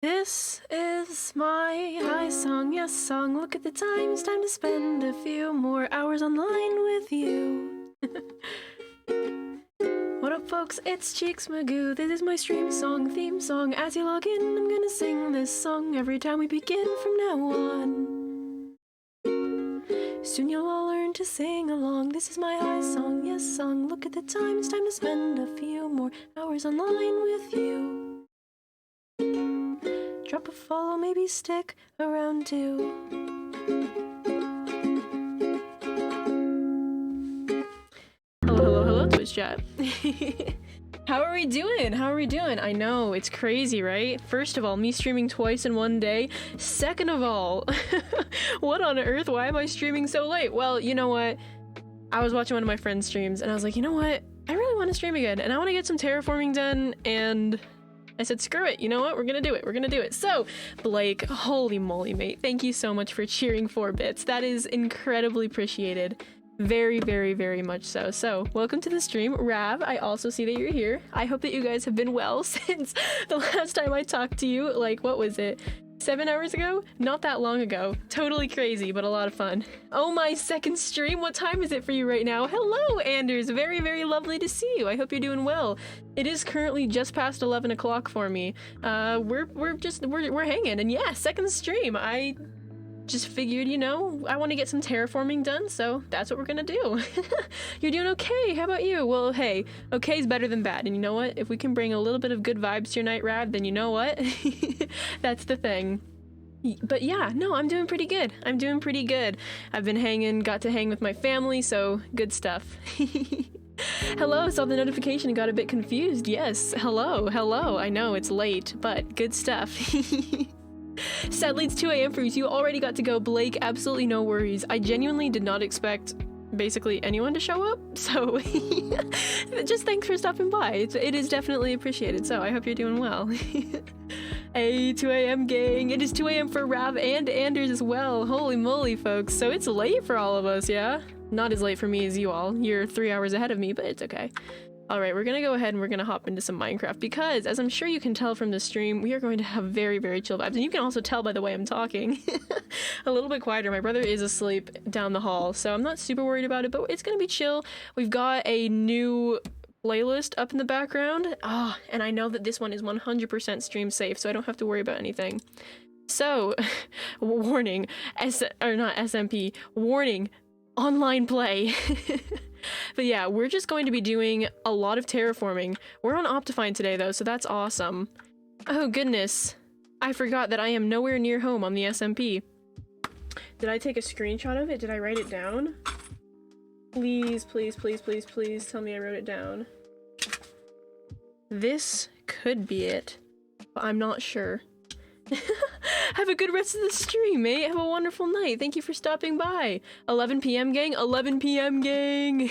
This is my high song, yes song. Look at the time, it's time to spend a few more hours online with you. What up folks, it's Cheeks Magoo. This is my stream song, theme song. As you log in, I'm gonna sing this song every time we begin from now on. Soon you'll all learn to sing along. This is my high song, yes song. Look at the time, it's time to spend a few more hours online with you. Drop a follow, maybe stick around too. Hello, Twitch chat. How are we doing? How are we doing? I know, it's crazy, right? First of all, me streaming twice in one day. Second of all, what on earth? Why am I streaming so late? Well, you know what? I was watching one of my friends' streams and I was like, you know what? I really want to stream again and I want to get some terraforming done, and I said, screw it, you know what? We're gonna do it. We're gonna do it. So, Blake, holy moly, mate. Thank you so much for cheering 4 bits. That is incredibly appreciated. Very, very, very much so. So, welcome to the stream. Rav, I also see that you're here. I hope that you guys have been well since the last time I talked to you. Like, what was it? 7 hours ago? Not that long ago. Totally crazy, but a lot of fun. Oh, my second stream. What time is it for you right now? Hello, Anders. Very, very lovely to see you. I hope you're doing well. It is currently just past 11 o'clock for me. We're hanging, and yeah, second stream. I just figured, you know, I want to get some terraforming done, so that's what we're gonna do. You're doing okay. How about you? Well, hey, okay is better than bad, and you know what? If we can bring a little bit of good vibes to your night, Rad, then you know what? That's the thing. But yeah, no, I'm doing pretty good. I'm doing pretty good. I've been hanging, got to hang with my family, so good stuff. Hello, saw the notification and got a bit confused. Yes, hello. I know it's late, but good stuff. Sadly, it's 2 a.m. for you, so you already got to go. Blake, absolutely no worries. I genuinely did not expect basically anyone to show up, so just thanks for stopping by. It is definitely appreciated, so I hope you're doing well. Hey, 2 a.m. gang. It is 2 a.m. for Rav and Anders as well. Holy moly, folks. So it's late for all of us, yeah? Not as late for me as you all. You're 3 hours ahead of me, but it's okay. Alright, we're gonna go ahead and we're gonna hop into some Minecraft because, as I'm sure you can tell from the stream, we are going to have very, very chill vibes. And you can also tell by the way I'm talking. A little bit quieter. My brother is asleep down the hall, so I'm not super worried about it, but it's gonna be chill. We've got a new playlist up in the background. And I know that this one is 100% stream safe, so I don't have to worry about anything. So, warning, not SMP, warning, online play. But yeah, we're just going to be doing a lot of terraforming. We're on Optifine today though, so that's awesome. Oh goodness, I forgot that I am nowhere near home on the SMP. Did I take a screenshot of it? Did I write it down? Please, please, please, please, please tell me I wrote it down. This could be it, but I'm not sure. Have a good rest of the stream, mate. Have a wonderful night. Thank you for stopping by. 11 p.m. gang? 11 p.m. gang!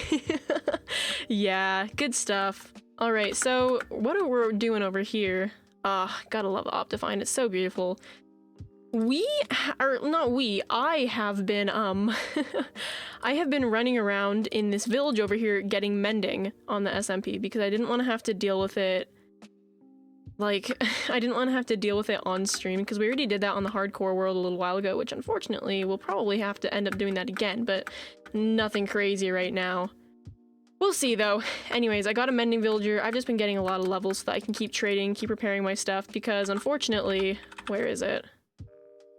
Yeah, good stuff. Alright, so what are we doing over here? Gotta love Optifine. It's so beautiful. I have been, I have been running around in this village over here getting mending on the SMP because I didn't want to have to deal with it. Like, I didn't want to have to deal with it on stream because we already did that on the hardcore world a little while ago, which unfortunately we'll probably have to end up doing that again, but nothing crazy right now. We'll see though. Anyways, I got a Mending Villager. I've just been getting a lot of levels so that I can keep trading, keep repairing my stuff because unfortunately, where is it?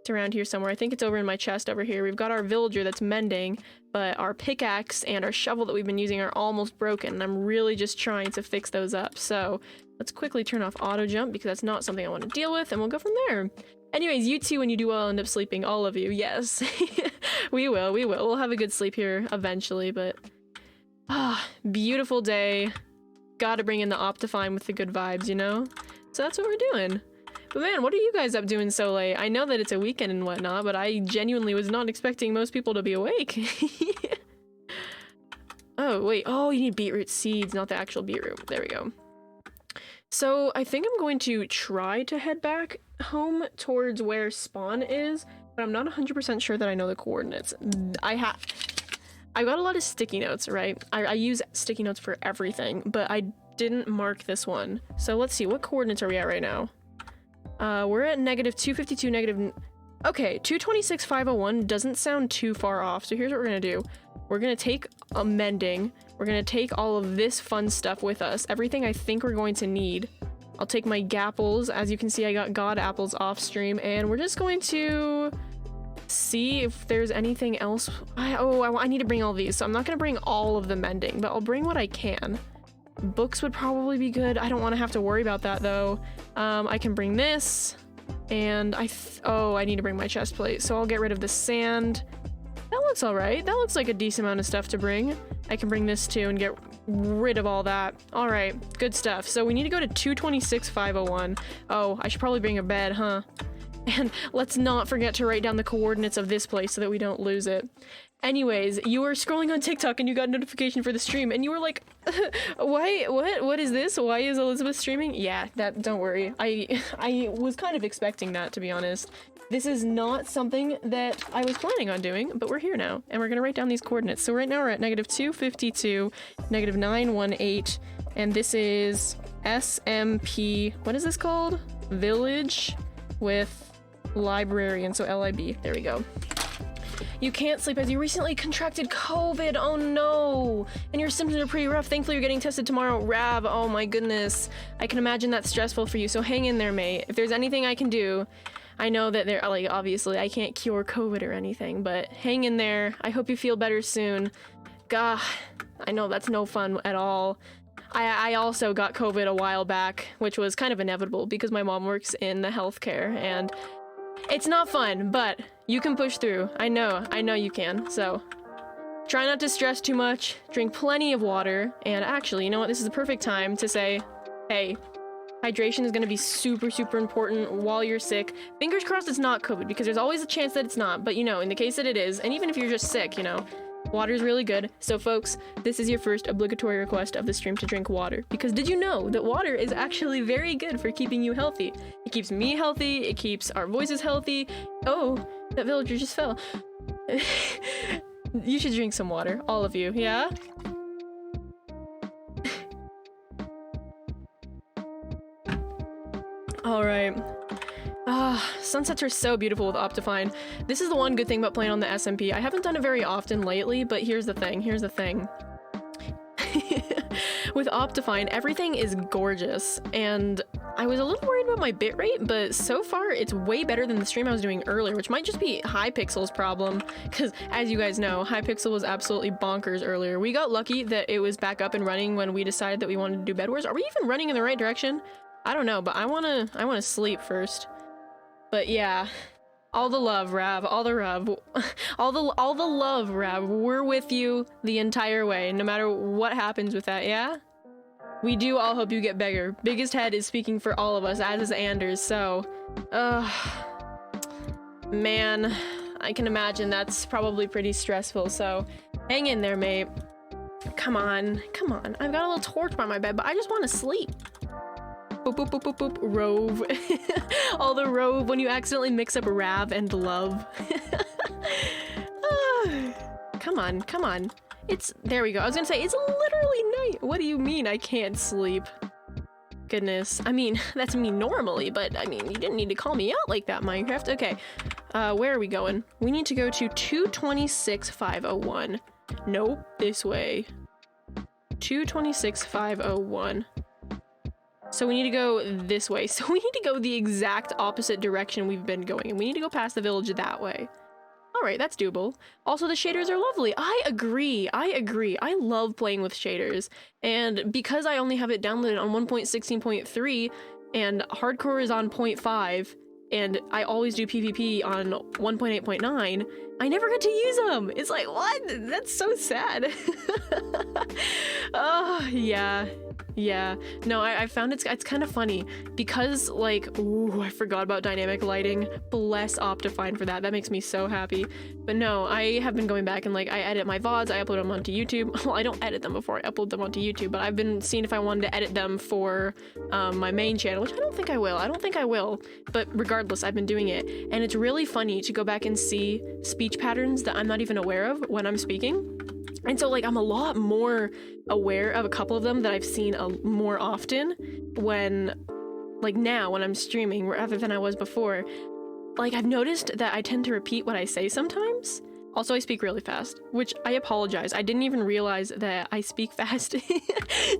It's around here somewhere. I think it's over in my chest over here. We've got our villager that's mending, but our pickaxe and our shovel that we've been using are almost broken, and I'm really just trying to fix those up. So let's quickly turn off auto jump because that's not something I want to deal with, and we'll go from there. Anyways, you two, when you do well, end up sleeping. All of you, yes. We will. We'll have a good sleep here eventually, but beautiful day. Gotta bring in the Optifine with the good vibes, you know? So that's what we're doing. But man, what are you guys up doing so late? I know that it's a weekend and whatnot, but I genuinely was not expecting most people to be awake. Oh, wait. Oh, you need beetroot seeds, not the actual beetroot. There we go. So I think I'm going to try to head back home towards where spawn is, but I'm not 100% sure that I know the coordinates. I've got a lot of sticky notes, right? I use sticky notes for everything, but I didn't mark this one. So let's see, what coordinates are we at right now? We're at negative 252, negative... Okay, 226,501 doesn't sound too far off, so here's what we're gonna do. We're gonna take a mending. We're gonna take all of this fun stuff with us. Everything I think we're going to need. I'll take my gapples. As you can see, I got god apples off stream, and we're just going to see if there's anything else. I need to bring all these, so I'm not gonna bring all of the mending, but I'll bring what I can. Books would probably be good. I don't want to have to worry about that though. I can bring this, and I need to bring my chest plate, so I'll get rid of the sand. That looks all right. That looks like a decent amount of stuff to bring. I can bring this too and get rid of all that. All right, good stuff. So we need to go to 226,501. Oh, I should probably bring a bed, huh? And let's not forget to write down the coordinates of this place so that we don't lose it. Anyways, you were scrolling on TikTok and you got a notification for the stream and you were like, what is this? Why is Elizabeth streaming? Yeah, don't worry. I was kind of expecting that, to be honest. This is not something that I was planning on doing, but we're here now and we're gonna write down these coordinates. So right now we're at negative 252, negative 918, and this is SMP, what is this called? Village with librarian, so LIB. There we go. You can't sleep as you recently contracted COVID. Oh no! And your symptoms are pretty rough. Thankfully, you're getting tested tomorrow. Rav, oh my goodness. I can imagine that's stressful for you, so hang in there, mate. If there's anything I can do, I know that like, obviously, I can't cure COVID or anything, but hang in there. I hope you feel better soon. Gah, I know that's no fun at all. I also got COVID a while back, which was kind of inevitable because my mom works in the healthcare, and it's not fun, but you can push through. I know you can. So try not to stress too much, drink plenty of water, and actually, you know what? This is the perfect time to say, hey, hydration is going to be super, super important while you're sick. Fingers crossed it's not COVID, because there's always a chance that it's not, but you know, in the case that it is, and even if you're just sick, you know, water's really good. So folks, this is your first obligatory request of the stream to drink water, because did you know that water is actually very good for keeping you healthy? It keeps me healthy, it keeps our voices healthy. Oh, that villager just fell. You should drink some water, all of you, yeah? All right. Sunsets are so beautiful with Optifine. This is the one good thing about playing on the SMP. I haven't done it very often lately, but here's the thing. With Optifine, everything is gorgeous, and I was a little worried about my bitrate, but so far it's way better than the stream I was doing earlier, which might just be Hypixel's problem, because as you guys know, Hypixel was absolutely bonkers earlier. We got lucky that it was back up and running when we decided that we wanted to do Bed Wars. Are we even running in the right direction? I don't know, but I wanna sleep first. But yeah, all the love, Rav, all the love, Rav. We're with you the entire way, no matter what happens with that, yeah? We do all hope you get bigger. Biggest Head is speaking for all of us, as is Anders, so... man, I can imagine that's probably pretty stressful, so hang in there, mate. Come on. I've got a little torch by my bed, but I just want to sleep. Boop, boop, boop, boop, boop. Rove. All the Rove when you accidentally mix up Rav and love. Come on. There we go. I was gonna say, it's literally night. What do you mean I can't sleep? Goodness. I mean, that's me normally, but I mean, you didn't need to call me out like that, Minecraft. Okay. Where are we going? We need to go to 226,501. Nope, this way. 226,501. So we need to go this way. So we need to go the exact opposite direction we've been going, and we need to go past the village that way. All right, that's doable. Also, the shaders are lovely. I agree. I love playing with shaders. And because I only have it downloaded on 1.16.3 and hardcore is on 0.5, and I always do PvP on 1.8.9, I never get to use them. It's like, what? That's so sad. Oh, yeah. No, I found it's kind of funny because, like, ooh, I forgot about dynamic lighting. Bless Optifine for that. That makes me so happy. But no, I have been going back and, like, I edit my VODs, I upload them onto YouTube. Well, I don't edit them before I upload them onto YouTube, but I've been seeing if I wanted to edit them for my main channel, which I don't think I will. But regardless, I've been doing it. And it's really funny to go back and see speech patterns that I'm not even aware of when I'm speaking. And so, like, I'm a lot more aware of a couple of them that I've seen more often when like now when I'm streaming rather than I was before, like I've noticed that I tend to repeat what I say sometimes. Also, I speak really fast, which I apologize. I didn't even realize that I speak fast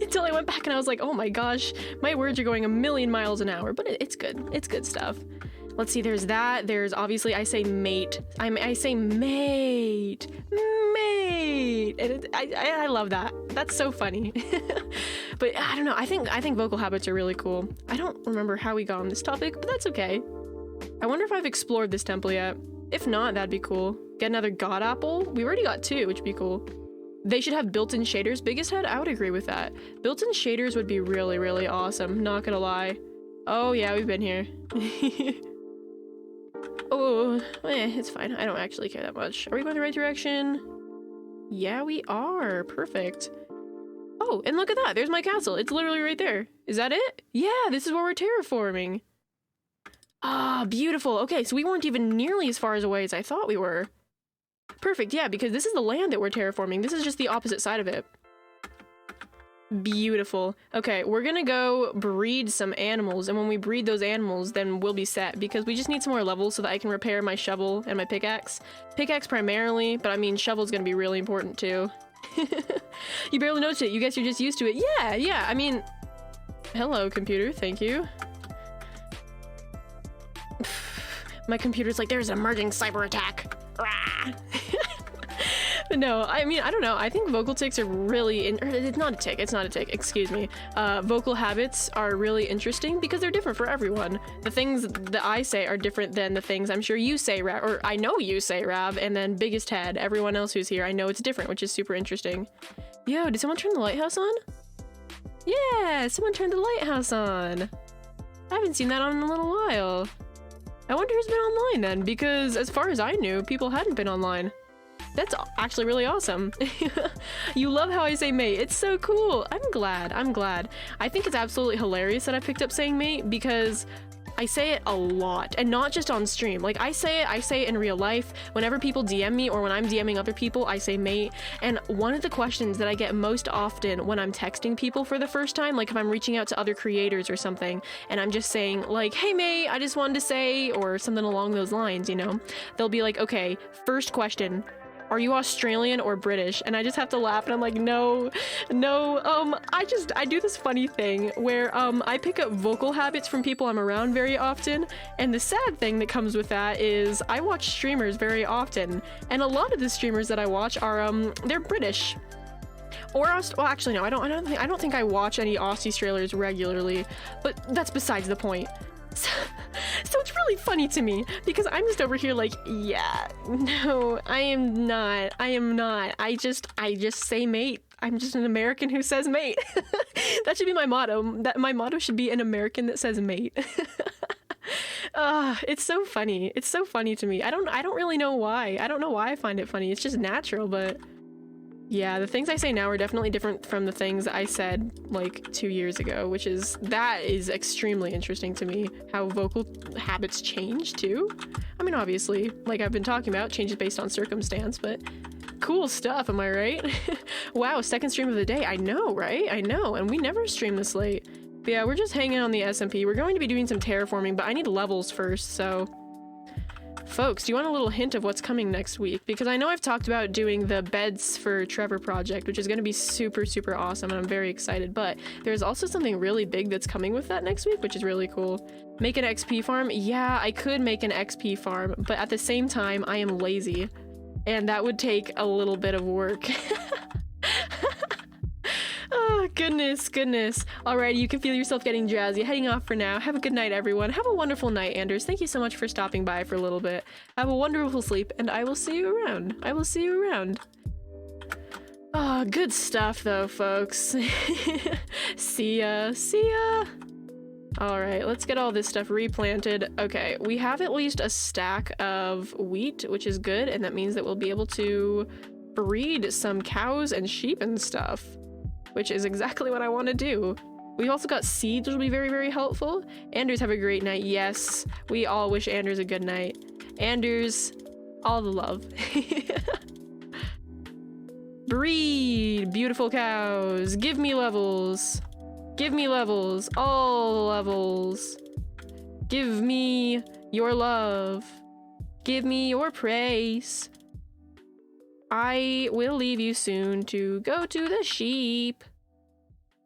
until I went back and I was like, oh my gosh, my words are going a million miles an hour, but it's good. It's good stuff. Let's see, there's that. There's obviously, I say mate. I say mate. Mate. And I love that. That's so funny. But I don't know. I think vocal habits are really cool. I don't remember how we got on this topic, but that's okay. I wonder if I've explored this temple yet. If not, that'd be cool. Get another god apple? We already got 2, which would be cool. They should have built-in shaders. Biggest head? I would agree with that. Built-in shaders would be really, really awesome. Not gonna lie. Oh yeah, we've been here. Oh, it's fine. I don't actually care that much. Are we going the right direction? Yeah, we are. Perfect. Oh, and look at that. There's my castle. It's literally right there. Is that it? Yeah, this is where we're terraforming. Ah, beautiful. Okay, so we weren't even nearly as far away as I thought we were. Perfect, yeah, because this is the land that we're terraforming. This is just the opposite side of it. Beautiful. Okay, we're gonna go breed some animals, and when we breed those animals, then we'll be set, because we just need some more levels so that I can repair my shovel and my pickaxe. Pickaxe primarily, but I mean, shovel's gonna be really important too. You barely noticed it. You guess you're just used to it. Yeah, I mean... Hello, computer. Thank you. My computer's like, there's an emerging cyber attack. No, I mean, I don't know. I think vocal tics are really... It's not a tick. It's not a tick. Excuse me. Vocal habits are really interesting because they're different for everyone. The things that I say are different than the things I'm sure you say, Rav, or I know you say, Rav, and then biggest head, everyone else who's here, I know it's different, which is super interesting. Yo, did someone turn the lighthouse on? Yeah, someone turned the lighthouse on. I haven't seen that on in a little while. I wonder who's been online then, because as far as I knew, people hadn't been online. That's actually really awesome. You love how I say mate. It's so cool. I'm glad. I think it's absolutely hilarious that I picked up saying mate because I say it a lot, and not just on stream. Like I say it in real life. Whenever people DM me or when I'm DMing other people, I say mate. And one of the questions that I get most often when I'm texting people for the first time, like if I'm reaching out to other creators or something, and I'm just saying like, hey mate, I just wanted to say, or something along those lines, you know, they'll be like, okay, first question, are you Australian or British? And I just have to laugh and I'm like, no, I do this funny thing where I pick up vocal habits from people I'm around very often, and the sad thing that comes with that is I watch streamers very often, and a lot of the streamers that I watch are they're British. Or well, actually no, I don't think I watch any Aussie trailers regularly, but that's besides the point. So it's really funny to me because I'm just over here like, yeah, no, I am not. I just say mate. I'm just an American who says mate. That should be my motto. My motto should be an American that says mate. It's so funny. It's so funny to me. I don't really know why. I don't know why I find it funny. It's just natural, but yeah, the things I say now are definitely different from the things I said like 2 years ago, that is extremely interesting to me, how vocal habits change too. I mean, obviously, like I've been talking about, changes based on circumstance, but cool stuff, am I right? Wow, second stream of the day. I know, right? I know, and we never stream this late. But yeah, we're just hanging on the SMP. We're going to be doing some terraforming, but I need levels first, so... Folks, do you want a little hint of what's coming next week? Because I know I've talked about doing the beds for Trevor project, which is going to be super, super awesome, and I'm very excited, but there's also something really big that's coming with that next week, which is really cool. Make an XP farm? Yeah, I could make an XP farm, but at the same time, I am lazy, and that would take a little bit of work. Oh, goodness. Alright, you can feel yourself getting drowsy. Heading off for now. Have a good night, everyone. Have a wonderful night, Anders. Thank you so much for stopping by for a little bit. Have a wonderful sleep, and I will see you around. Oh, good stuff, though, folks. See ya. Alright, let's get all this stuff replanted. Okay, we have at least a stack of wheat, which is good, and that means that we'll be able to breed some cows and sheep and stuff, which is exactly what I want to do. We've also got seeds, which will be very, very helpful. Anders, have a great night. Yes, we all wish Anders a good night. Anders, all the love. Breed beautiful cows. Give me levels. Give me levels. All levels. Give me your love. Give me your praise. I will leave you soon to go to the sheep.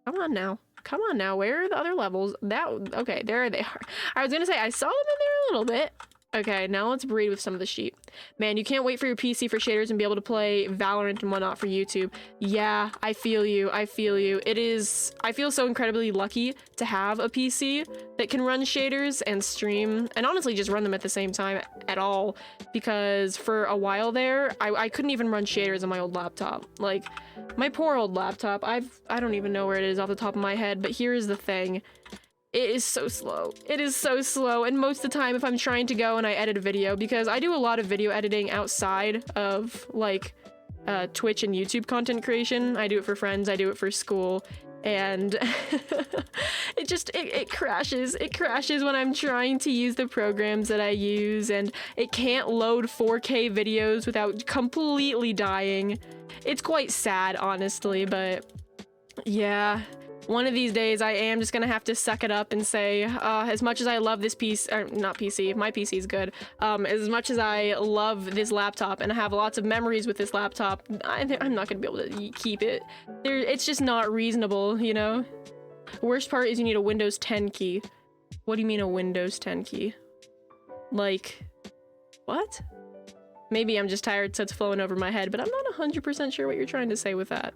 Come on now. Come on now. Where are the other levels? Okay, there they are. I was gonna say, I saw them in there a little bit. Okay, now let's breed with some of the sheep. Man, you can't wait for your PC for shaders and be able to play Valorant and whatnot for YouTube. Yeah, I feel you. I feel you. I feel so incredibly lucky to have a PC that can run shaders and stream, and honestly just run them at the same time at all, because for a while there, I couldn't even run shaders on my old laptop. Like, my poor old laptop, I don't even know where it is off the top of my head, but here is the thing. It is so slow. It is so slow. And most of the time, if I'm trying to go and I edit a video, because I do a lot of video editing outside of like Twitch and YouTube content creation. I do it for friends. I do it for school. And it crashes. It crashes when I'm trying to use the programs that I use, and it can't load 4K videos without completely dying. It's quite sad, honestly, but yeah. One of these days, I am just gonna have to suck it up and say, as much as I love this piece, or not PC, my PC is good, as much as I love this laptop and I have lots of memories with this laptop, I'm not gonna be able to keep it. It's just not reasonable, you know? Worst part is you need a Windows 10 key. What do you mean a Windows 10 key? Like, what? Maybe I'm just tired so it's flowing over my head, but I'm not 100% sure what you're trying to say with that.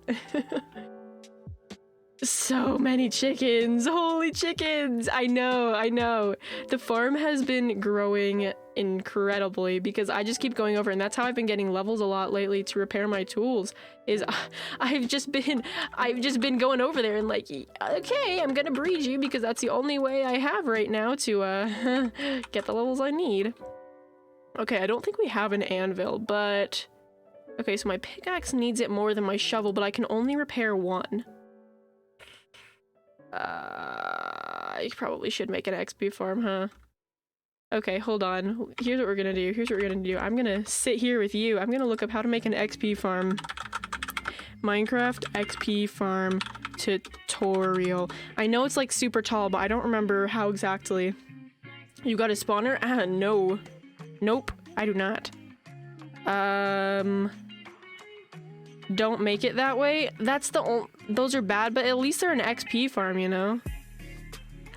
So many chickens. Holy chickens. I know. The farm has been growing incredibly because I just keep going over, and that's how I've been getting levels a lot lately to repair my tools, is I've just been going over there and like, okay, I'm gonna breed you because that's the only way I have right now to get the levels I need. Okay, I don't think we have an anvil, but okay, so my pickaxe needs it more than my shovel, but I can only repair one. I probably should make an XP farm, huh? Okay, hold on. Here's what we're gonna do. I'm gonna sit here with you. I'm gonna look up how to make an XP farm. Minecraft XP farm tutorial. I know it's like super tall, but I don't remember how exactly. You got a spawner? No. Nope, I do not. Don't make it that way. That's the only. Those are bad, but at least they're an XP farm, you know?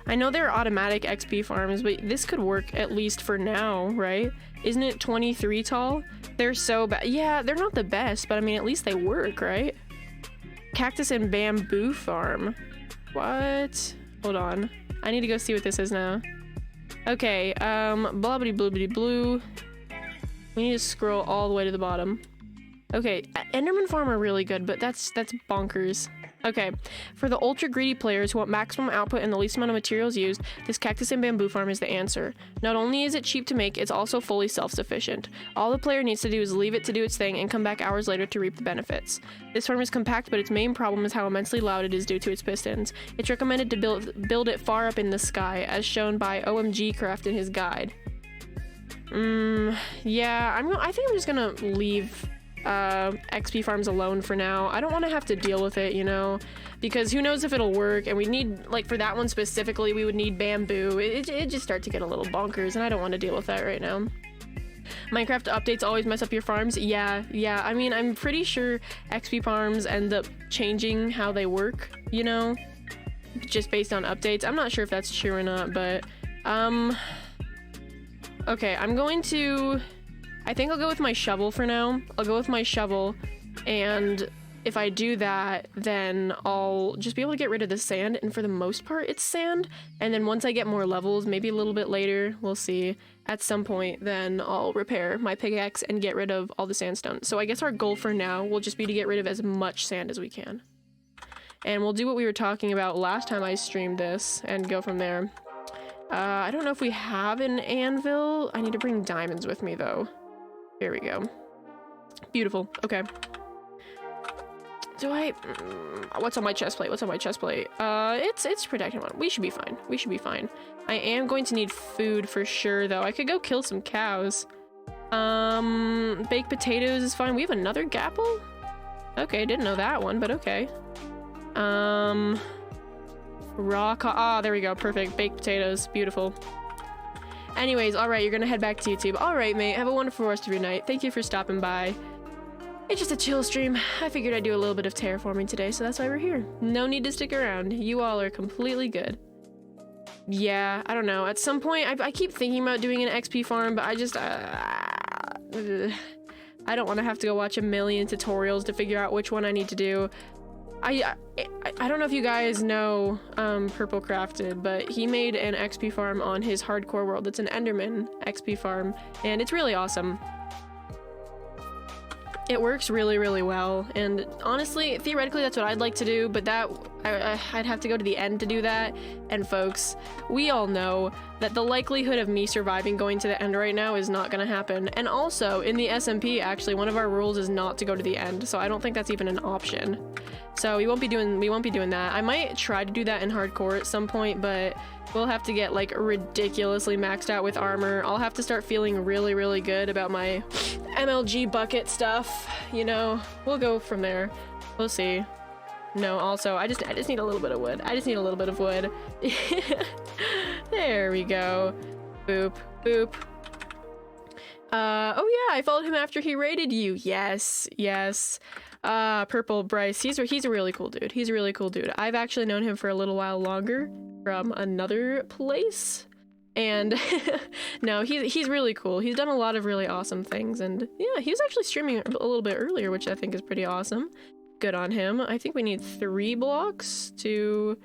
I know they're automatic XP farms, but this could work at least for now, right? Isn't it 23 tall? They're so bad. Yeah, they're not the best, but I mean, at least they work, right? Cactus and bamboo farm. What? Hold on. I need to go see what this is now. Okay, blobbity bloobity blue. We need to scroll all the way to the bottom. Okay, Enderman Farm are really good, but that's bonkers. Okay, for the ultra greedy players who want maximum output and the least amount of materials used, this cactus and bamboo farm is the answer. Not only is it cheap to make, it's also fully self-sufficient. All the player needs to do is leave it to do its thing and come back hours later to reap the benefits. This farm is compact, but its main problem is how immensely loud it is due to its pistons. It's recommended to build it far up in the sky, as shown by OMG Craft in his guide. Yeah, I think I'm just gonna leave XP farms alone for now. I don't want to have to deal with it, you know, because who knows if it'll work, and we need, like, for that one specifically, we would need bamboo. It just starts to get a little bonkers, and I don't want to deal with that right now. Minecraft updates always mess up your farms. Yeah, I mean, I'm pretty sure XP farms end up changing how they work, you know, just based on updates. I'm not sure if that's true or not, but okay, I think I'll go with my shovel for now. I'll go with my shovel, and if I do that, then I'll just be able to get rid of the sand, and for the most part, it's sand. And then once I get more levels, maybe a little bit later, we'll see, at some point, then I'll repair my pickaxe and get rid of all the sandstone. So I guess our goal for now will just be to get rid of as much sand as we can. And we'll do what we were talking about last time I streamed this, and go from there. I don't know if we have an anvil. I need to bring diamonds with me, though. Here we go. Beautiful. Okay. What's on my chest plate? It's protecting one. We should be fine. I am going to need food for sure, though. I could go kill some cows. Baked potatoes is fine. We have another gapple? Okay, didn't know that one, but okay. Ah, there we go. Perfect. Baked potatoes. Beautiful. Anyways, alright, you're gonna head back to YouTube. Alright, mate. Have a wonderful rest of your night. Thank you for stopping by. It's just a chill stream. I figured I'd do a little bit of terraforming today, so that's why we're here. No need to stick around. You all are completely good. Yeah, I don't know. At some point, I keep thinking about doing an XP farm, but I just... I don't want to have to go watch a million tutorials to figure out which one I need to do. I don't know if you guys know Purple Crafted, but he made an XP farm on his hardcore world. It's an Enderman Xp Farm, and it's really awesome. It works really, really well, and honestly, theoretically, that's what I'd like to do, but that I'd have to go to the end to do that. And folks, we all know that the likelihood of me surviving going to the end right now is not going to happen. And also, in the SMP, actually, one of our rules is not to go to the end, so I don't think that's even an option. So we won't be doing that. I might try to do that in hardcore at some point, but we'll have to get like ridiculously maxed out with armor. I'll have to start feeling really, really good about my MLG bucket stuff. You know, we'll go from there. We'll see. No, also, I just need a little bit of wood. I just need a little bit of wood. There we go. Boop, boop. Oh yeah, I followed him after he raided you. Yes, yes. Purple Bryce, he's a really cool dude. He's a really cool dude. I've actually known him for a little while longer from another place. And no, he's really cool. He's done a lot of really awesome things, and yeah, he was actually streaming a little bit earlier, which I think is pretty awesome. Good on him. I think we need 3 blocks to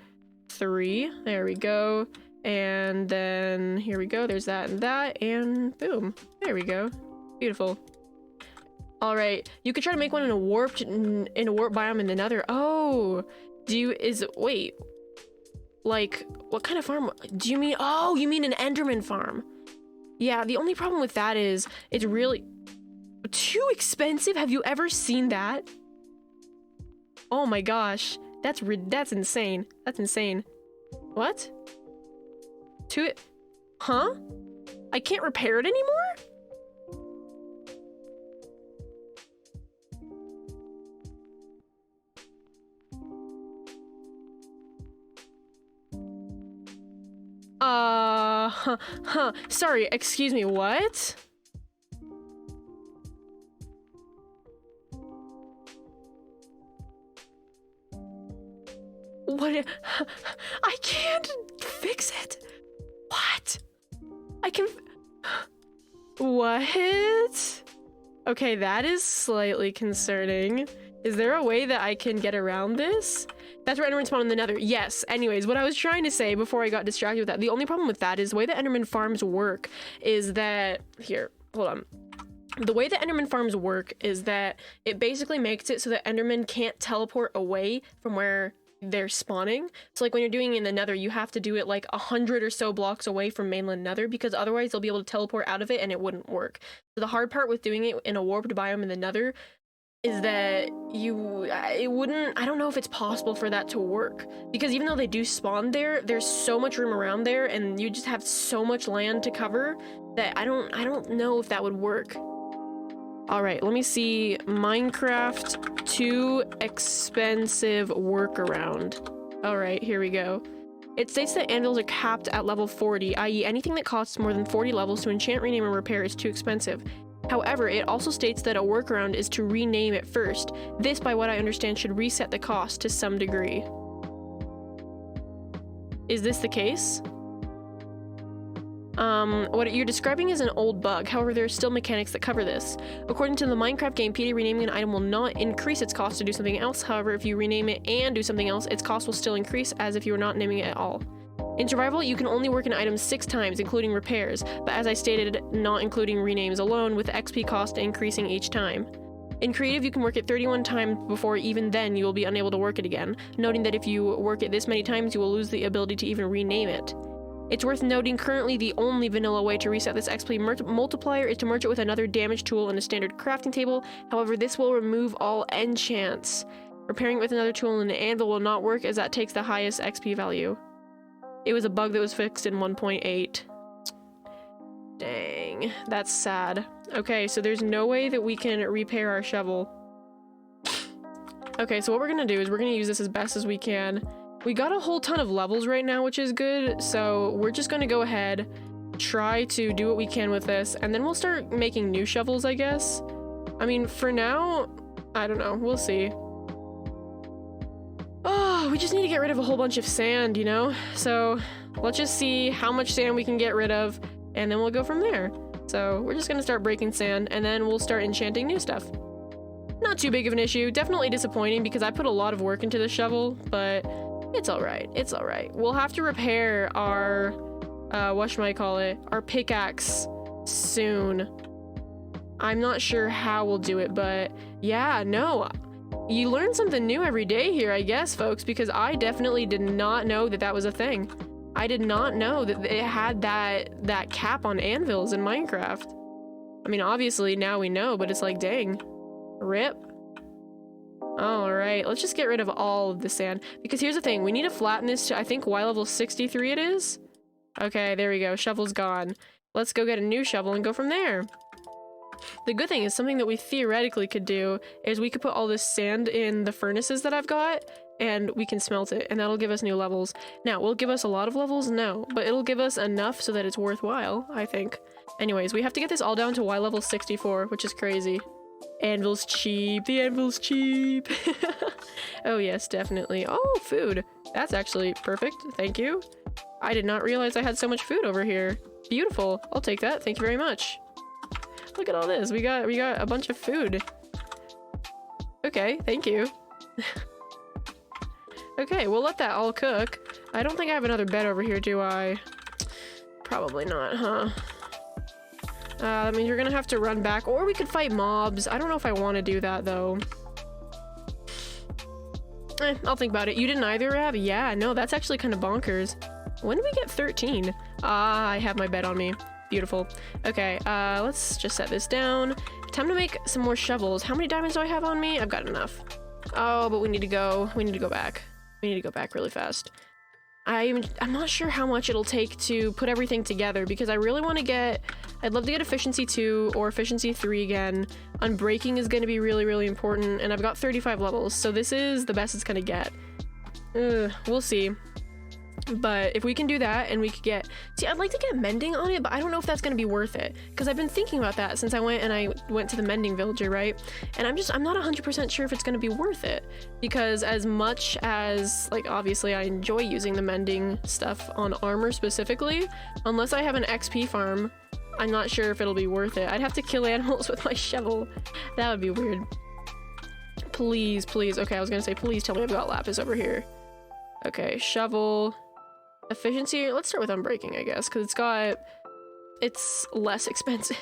3. There we go. And then here we go. There's that and that, and boom. There we go. Beautiful. All right, you could try to make one in a warp biome in the Nether. Oh, wait, like what kind of farm do you mean? Oh, you mean an Enderman farm? Yeah, the only problem with that is it's really too expensive. Have you ever seen that? Oh my gosh, that's insane. That's insane. What? Huh? I can't repair it anymore? Sorry, excuse me, what? What? I can't fix it. What? I can... What? Okay, that is slightly concerning. Is there a way that I can get around this? That's where Enderman spawn in the Nether. Yes. Anyways, what I was trying to say before I got distracted with that, the only problem with that is the way that Enderman Farms work is that... Here, hold on. The way that Enderman Farms work is that it basically makes it so that Enderman can't teleport away from where they're spawning. So like when you're doing it in the Nether, you have to do it like 100 or so blocks away from mainland Nether, because otherwise they'll be able to teleport out of it and it wouldn't work. So the hard part with doing it in a warped biome in the Nether is that I don't know if it's possible for that to work, because even though they do spawn there, there's so much room around there and you just have so much land to cover that I don't know if that would work. All right, let me see. Minecraft too expensive workaround. All right, here we go. It states that anvils are capped at level 40, i.e. anything that costs more than 40 levels to enchant, rename, and repair is too expensive. However, it also states that a workaround is to rename it first. This, by what I understand, should reset the cost to some degree. Is this the case? What you're describing is an old bug. However, there are still mechanics that cover this. According to the Minecraft gamepedia, renaming an item will not increase its cost to do something else. However, if you rename it and do something else, its cost will still increase as if you were not naming it at all. In survival, you can only work an item 6 times, including repairs, but as I stated, not including renames alone, with XP cost increasing each time. In creative, you can work it 31 times before even then you will be unable to work it again, noting that if you work it this many times, you will lose the ability to even rename it. It's worth noting currently the only vanilla way to reset this XP multiplier is to merge it with another damage tool in a standard crafting table. However, this will remove all enchants. Repairing it with another tool in an anvil will not work, as that takes the highest XP value. It was a bug that was fixed in 1.8. Dang, that's sad. Okay, so there's no way that we can repair our shovel. Okay, so what we're gonna do is we're gonna use this as best as we can. We got a whole ton of levels right now, which is good. So we're just gonna go ahead, try to do what we can with this, and then we'll start making new shovels, I guess. I mean, for now, I don't know. We'll see. Oh, we just need to get rid of a whole bunch of sand, you know? So let's just see how much sand we can get rid of, and then we'll go from there. So we're just gonna start breaking sand, and then we'll start enchanting new stuff. Not too big of an issue. Definitely disappointing because I put a lot of work into this shovel, but it's all right. It's all right. We'll have to repair our, whatchamacallit, our pickaxe soon. I'm not sure how we'll do it, but yeah, no. You learn something new every day here, I guess, folks, because I definitely did not know that that was a thing. I did not know that it had that cap on anvils in Minecraft. I mean, obviously now we know, but it's like, dang. Rip. All right, let's just get rid of all of the sand, because here's the thing, we need to flatten this to, I think, Y level 63 it is. Okay, there we go. Shovel's gone. Let's go get a new shovel and go from there. The good thing is, something that we theoretically could do is we could put all this sand in the furnaces that I've got, and we can smelt it, and that'll give us new levels. Now, will it give us a lot of levels? No, but it'll give us enough so that it's worthwhile, I think. Anyways, we have to get this all down to Y level 64, which is crazy. Anvil's cheap. The anvil's cheap. Oh yes, definitely. Oh, food. That's actually perfect. Thank you. I did not realize I had so much food over here. Beautiful. I'll take that. Thank you very much. Look at all this. We got a bunch of food. Okay, thank you. Okay, we'll let that all cook. I don't think I have another bed over here, do I? Probably not, huh? That means you're gonna have to run back, or we could fight mobs. I don't know if I want to do that, though. I'll think about it. You didn't either, Rav? Yeah, no, that's actually kind of bonkers. When did we get 13? Ah, I have my bed on me. Beautiful. Okay, let's just set this down. Time to make some more shovels. How many diamonds do I have on me? I've got enough. Oh, but we need to go back. We need to go back really fast. I'm not sure how much it'll take to put everything together, because I really want to I'd love to get efficiency 2 or efficiency 3 again. Unbreaking is going to be really, really important, and I've got 35 levels, so this is the best it's going to get. We'll see. But if we can do that, and we could get... See, I'd like to get mending on it, but I don't know if that's going to be worth it. Because I've been thinking about that since I went to the Mending Villager, right? And I'm not 100% sure if it's going to be worth it. Because as much as, like, obviously I enjoy using the mending stuff on armor specifically, unless I have an XP farm, I'm not sure if it'll be worth it. I'd have to kill animals with my shovel. That would be weird. Please, please. Okay, I was going to say, please tell me I've got lapis over here. Okay, shovel... Efficiency, let's start with unbreaking, I guess, because it's less expensive.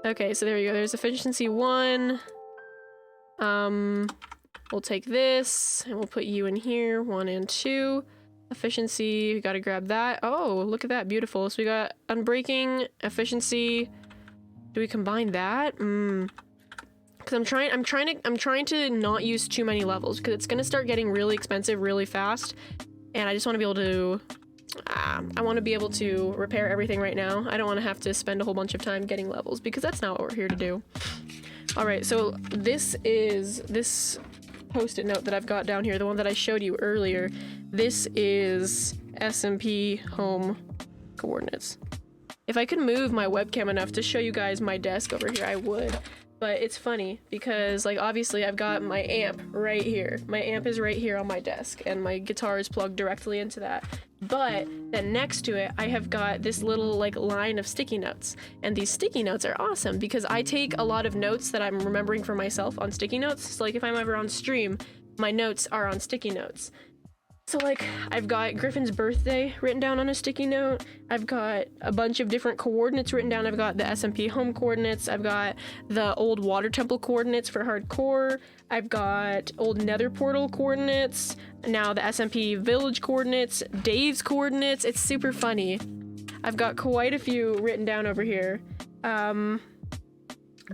Okay, so there we go. There's efficiency 1. We'll take this and we'll put you in here, 1 and 2. Efficiency, we gotta grab that. Oh, look at that, beautiful. So we got unbreaking, efficiency. Do we combine that? Because I'm trying to not use too many levels, because it's gonna start getting really expensive really fast. And I just want to be able to, I want to be able to repair everything right now. I don't want to have to spend a whole bunch of time getting levels, because that's not what we're here to do. Alright, so this post-it note that I've got down here, the one that I showed you earlier, this is SMP home coordinates. If I could move my webcam enough to show you guys my desk over here, I would. But it's funny because, like, obviously I've got my amp right here. My amp is right here on my desk, and my guitar is plugged directly into that. But then next to it, I have got this little, like, line of sticky notes. And these sticky notes are awesome because I take a lot of notes that I'm remembering for myself on sticky notes. So, like, if I'm ever on stream, my notes are on sticky notes. So, like, I've got Griffin's birthday written down on a sticky note. I've got a bunch of different coordinates written down. I've got the SMP home coordinates. I've got the old water temple coordinates for hardcore. I've got old nether portal coordinates. Now the SMP village coordinates. Dave's coordinates. It's super funny. I've got quite a few written down over here.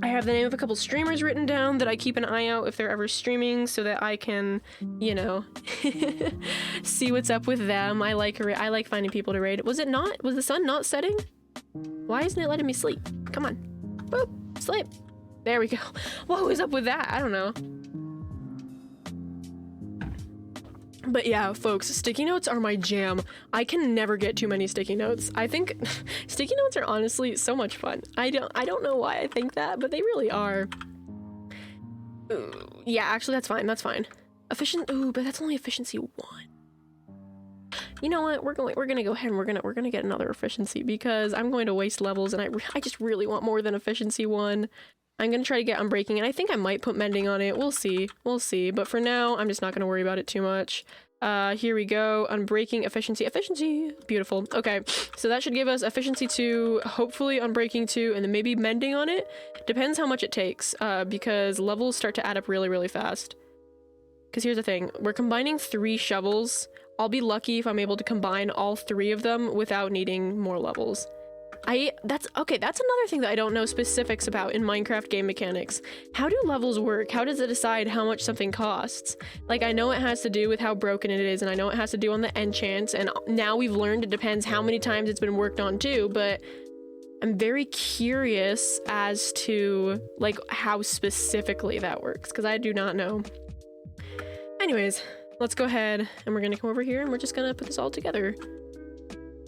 I have the name of a couple streamers written down that I keep an eye out if they're ever streaming so that I can, you know, see what's up with them. I like finding people to raid. Was the sun not setting? Why isn't it letting me sleep? Come on. Boop. Sleep. There we go. What was up with that? I don't know. But yeah, folks, sticky notes are my jam. I can never get too many sticky notes. I think sticky notes are honestly so much fun. I don't know why I think that, but they really are. Ooh, yeah, actually that's fine. That's fine. Ooh, but that's only efficiency 1. You know what? We're gonna go ahead and we're gonna get another efficiency because I'm going to waste levels and I just really want more than efficiency 1. I'm gonna try to get unbreaking, and I think I might put mending on it. We'll see. We'll see. But for now, I'm just not gonna worry about it too much. Here we go. Unbreaking, efficiency, efficiency. Beautiful. Okay, so that should give us efficiency 2, hopefully unbreaking 2, and then maybe mending on it. Depends how much it takes, because levels start to add up really, really fast. Because here's the thing. We're combining 3 shovels. I'll be lucky if I'm able to combine all 3 of them without needing more levels. That's another thing that I don't know specifics about in Minecraft game mechanics. How do levels work? How does it decide how much something costs? Like, I know it has to do with how broken it is, and I know it has to do on the enchants, and now we've learned it depends how many times it's been worked on too, but I'm very curious as to, like, how specifically that works, because I do not know. Anyways, let's go ahead, and we're gonna come over here, and we're just gonna put this all together.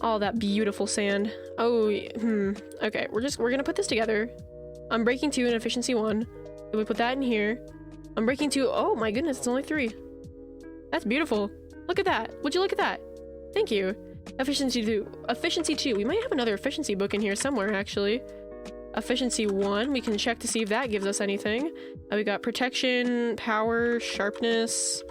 All that beautiful sand. Oh, okay, we're gonna put this together. Unbreaking 2 and efficiency 1. Then we put that in here. Unbreaking 2, oh my goodness, it's only 3. That's beautiful. Look at that. Would you look at that? Thank you. Efficiency 2. Efficiency 2. We might have another efficiency book in here somewhere, actually. Efficiency 1, we can check to see if that gives us anything. We got protection, power, sharpness.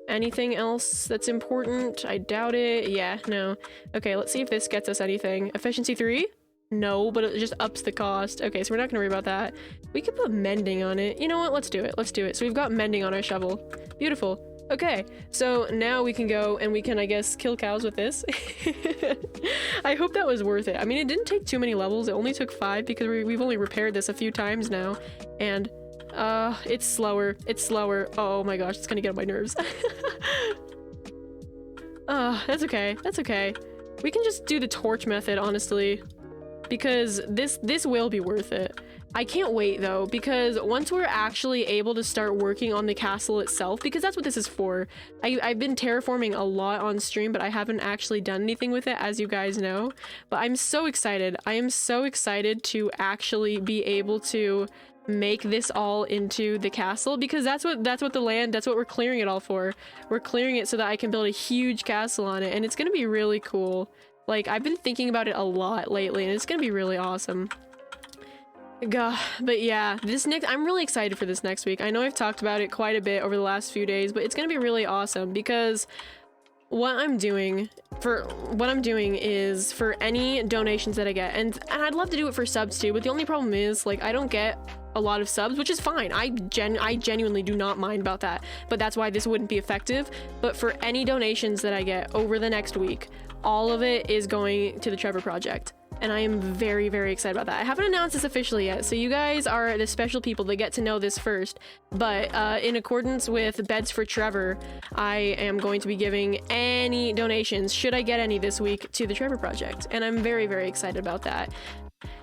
Anything else that's important? I doubt it. Yeah, no. Okay, let's see if this gets us anything. Efficiency 3? No, but it just ups the cost. Okay, so we're not gonna worry about that. We could put mending on it. You know what? Let's do it. Let's do it. So we've got mending on our shovel. Beautiful. Okay, so now we can go and we can, I guess, kill cows with this. I hope that was worth it. I mean, it didn't take too many levels. It only took 5 because we've only repaired this a few times now. And it's slower. It's slower. Oh my gosh, it's gonna get on my nerves. That's okay. That's okay. We can just do the torch method, honestly, because this will be worth it. I can't wait though, because once we're actually able to start working on the castle itself, because that's what this is for. I've been terraforming a lot on stream, but I haven't actually done anything with it, as you guys know. But I'm so excited. I am so excited to actually be able to make this all into the castle, because that's what we're clearing it all for. We're clearing it so that I can build a huge castle on it, and it's gonna be really cool. Like, I've been thinking about it a lot lately, and it's gonna be really awesome. God, but yeah, I'm really excited for this next week. I know I've talked about it quite a bit over the last few days, but it's gonna be really awesome because what I'm doing is for any donations that I get, and I'd love to do it for subs too, but the only problem is, like, I don't get a lot of subs, which is fine. I genuinely do not mind about that, but that's why this wouldn't be effective. But for any donations that I get over the next week, all of it is going to the Trevor Project. And I am very, very excited about that. I haven't announced this officially yet, so you guys are the special people that get to know this first. But in accordance with Beds for Trevor, I am going to be giving any donations, should I get any this week, to the Trevor Project. And I'm very, very excited about that.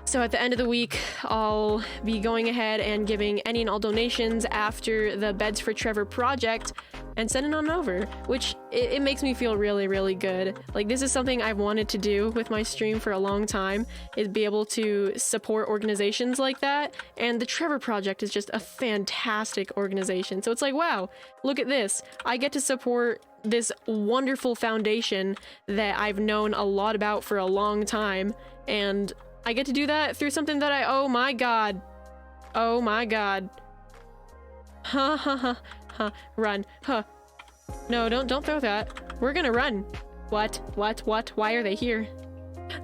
So at the end of the week, I'll be going ahead and giving any and all donations after the Beds for Trevor project and sending on over, which it makes me feel really, really good. Like, this is something I've wanted to do with my stream for a long time, is be able to support organizations like that. And the Trevor Project is just a fantastic organization. So it's like, wow, look at this. I get to support this wonderful foundation that I've known a lot about for a long time, and I get to do that through something that oh my god. Oh my god. Ha ha ha ha. Run. Huh. No, don't throw that. We're gonna run. What? Why are they here?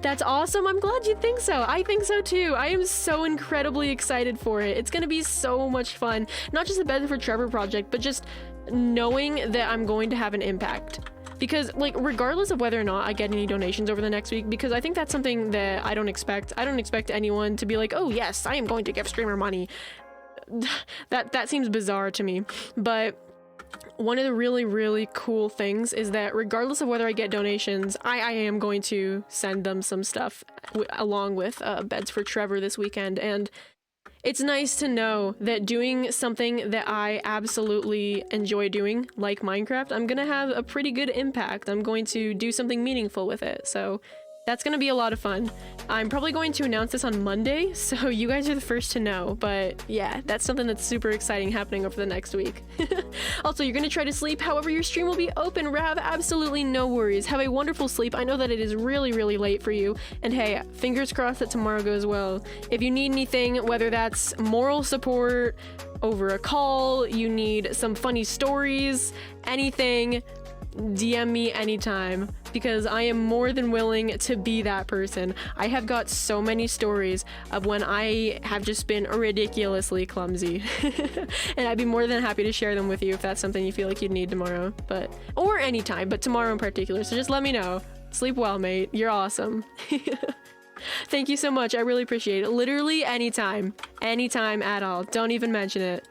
That's awesome. I'm glad you think so. I think so too. I am so incredibly excited for it. It's gonna be so much fun. Not just the Bed for Trevor project, but just knowing that I'm going to have an impact. Because, like, regardless of whether or not I get any donations over the next week, because I think that's something that I don't expect. I don't expect anyone to be like, oh yes, I am going to give streamer money. That seems bizarre to me. But one of the really, really cool things is that regardless of whether I get donations, I am going to send them some stuff along with Beds for Trevor this weekend. And it's nice to know that doing something that I absolutely enjoy doing, like Minecraft, I'm gonna have a pretty good impact. I'm going to do something meaningful with it, so that's gonna be a lot of fun. I'm probably going to announce this on Monday, so you guys are the first to know, but yeah, that's something that's super exciting happening over the next week. Also, you're gonna try to sleep, however your stream will be open. Have absolutely no worries. Have a wonderful sleep. I know that it is really, really late for you, and hey, fingers crossed that tomorrow goes well. If you need anything, whether that's moral support over a call, you need some funny stories, anything, DM me anytime, because I am more than willing to be that person. I have got so many stories of when I have just been ridiculously clumsy and I'd be more than happy to share them with you if that's something you feel like you'd need tomorrow, or anytime, but tomorrow in particular. So just let me know. Sleep well, mate. You're awesome. Thank you so much. I really appreciate it. Literally anytime at all. Don't even mention it.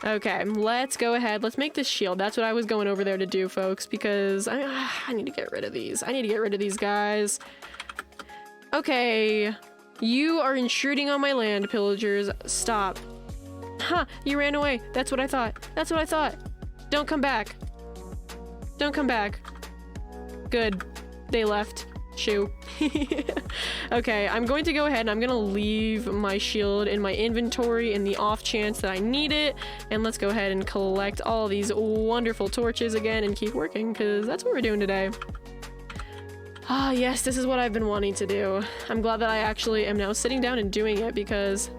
Okay, let's go ahead. Let's make this shield. That's what I was going over there to do, folks, because I need to get rid of these. I need to get rid of these guys. Okay, you are intruding on my land, pillagers. Stop. Huh, you ran away. That's what I thought. That's what I thought. Don't come back. Don't come back. Good. They left. Shoo. Okay, I'm going to go ahead and I'm gonna leave my shield in my inventory in the off chance that I need it, and let's go ahead and collect all these wonderful torches again and keep working, because that's what we're doing today. Ah, yes, this is what I've been wanting to do. I'm glad that I actually am now sitting down and doing it, because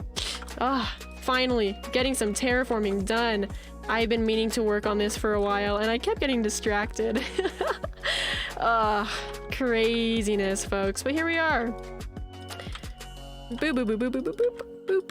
finally getting some terraforming done. I've been meaning to work on this for a while and I kept getting distracted. Craziness, folks, but here we are. Boop, boop, boop, boop, boop, boop, boop, boop.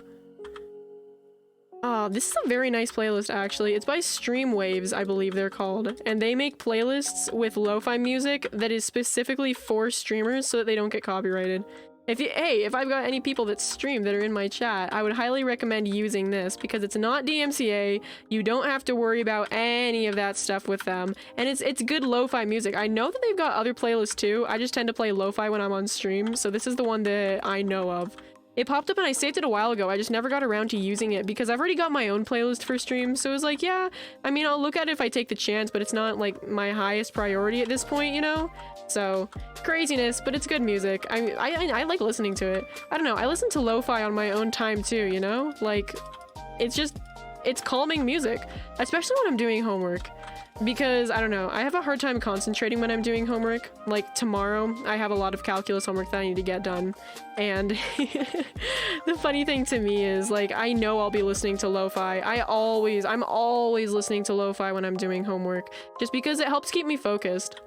Oh, this is a very nice playlist, actually. It's by Stream Waves, I believe they're called, and they make playlists with lo-fi music that is specifically for streamers so that they don't get copyrighted. If I've got any people that stream that are in my chat, I would highly recommend using this, because it's not DMCA, you don't have to worry about any of that stuff with them, and it's good lo-fi music. I know that they've got other playlists too, I just tend to play lo-fi when I'm on stream, so this is the one that I know of. It popped up and I saved it a while ago, I just never got around to using it because I've already got my own playlist for stream, so it was like, yeah, I mean, I'll look at it if I take the chance, but it's not like my highest priority at this point, you know? So, craziness, but it's good music. I like listening to it. I don't know, I listen to lo-fi on my own time too, you know? Like, it's calming music, especially when I'm doing homework. Because, I don't know, I have a hard time concentrating when I'm doing homework. Like, tomorrow, I have a lot of calculus homework that I need to get done. And the funny thing to me is, like, I know I'll be listening to lo-fi. I'm always listening to lo-fi when I'm doing homework, just because it helps keep me focused.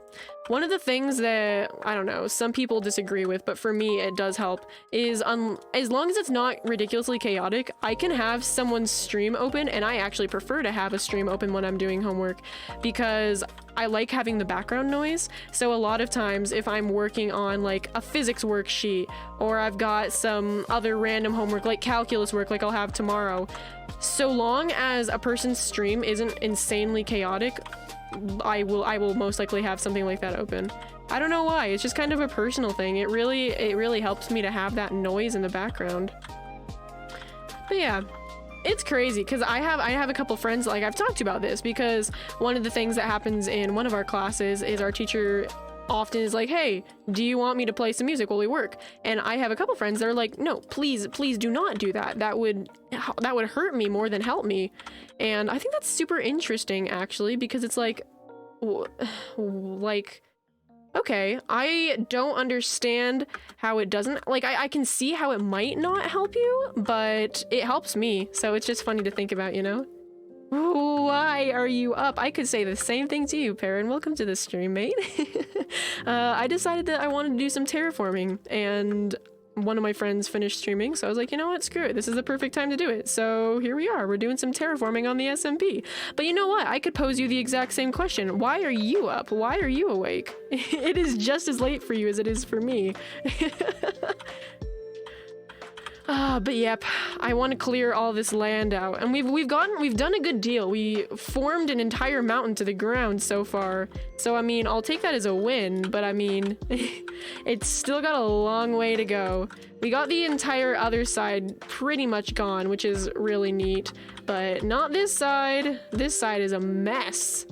One of the things that, I don't know, some people disagree with, but for me it does help, is as long as it's not ridiculously chaotic, I can have someone's stream open, and I actually prefer to have a stream open when I'm doing homework, because I like having the background noise. So a lot of times if I'm working on like a physics worksheet, or I've got some other random homework like calculus work like I'll have tomorrow, so long as a person's stream isn't insanely chaotic, I will most likely have something like that open. I don't know why, it's just kind of a personal thing. It really helps me to have that noise in the background. But yeah, it's crazy because I have a couple friends, like I've talked about this, because one of the things that happens in one of our classes is our teacher often is like, hey, do you want me to play some music while we work? And I have a couple friends that are like, no, please do not do that. That would hurt me more than help me. And I think that's super interesting, actually, because it's like, okay, I don't understand how it doesn't, like, I can see how it might not help you, but it helps me. So it's just funny to think about, you know? Why are you up? I could say the same thing to you, Perrin. Welcome to the stream, mate. I decided that I wanted to do some terraforming, and one of my friends finished streaming, so I was like, you know what, screw it, this is the perfect time to do it. So here we are, we're doing some terraforming on the SMP. But you know what, I could pose you the exact same question. Why are you up? Why are you awake? It is just as late for you as it is for me. But yep, I want to clear all this land out, and we've done a good deal. We formed an entire mountain to the ground so far. So I mean, I'll take that as a win, but I mean, it's still got a long way to go. We got the entire other side pretty much gone, which is really neat, but not this side. This side is a mess.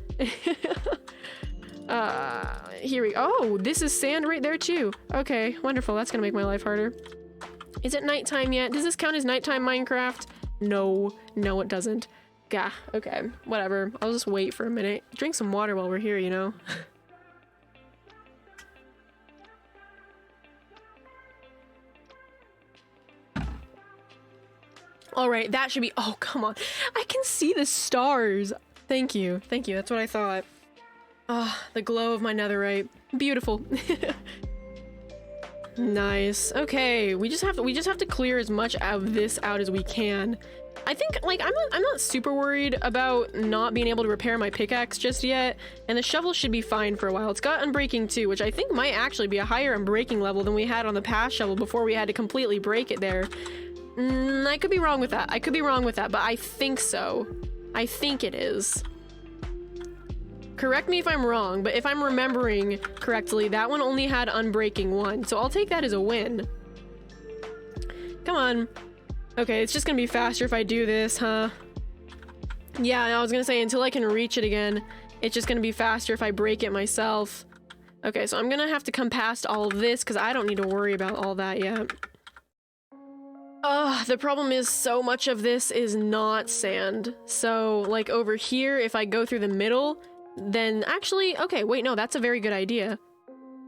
Here we go. Oh, this is sand right there too. Okay, wonderful. That's gonna make my life harder. Is it nighttime yet? Does this count as nighttime Minecraft? No, no it doesn't. Gah, okay, whatever. I'll just wait for a minute. Drink some water while we're here, you know? Alright, that should be- oh, come on. I can see the stars! Thank you, that's what I thought. Ah, the glow of my netherite. Beautiful. Nice. Okay, we just have to clear as much of this out as we can. I think, like, I'm not super worried about not being able to repair my pickaxe just yet, and the shovel should be fine for a while. It's got unbreaking too, which I think might actually be a higher unbreaking level than we had on the past shovel before we had to completely break it there. I could be wrong with that. But I think so. I think it is. Correct me if I'm wrong, but if I'm remembering correctly, that one only had unbreaking 1, so I'll take that as a win. Come on. Okay, it's just gonna be faster if I do this, huh? Yeah, I was gonna say, until I can reach it again, it's just gonna be faster if I break it myself. Okay, so I'm gonna have to come past all of this, because I don't need to worry about all that yet. The problem is so much of this is not sand. So, like, over here, if I go through the middle, then actually, okay, wait, no, that's a very good idea.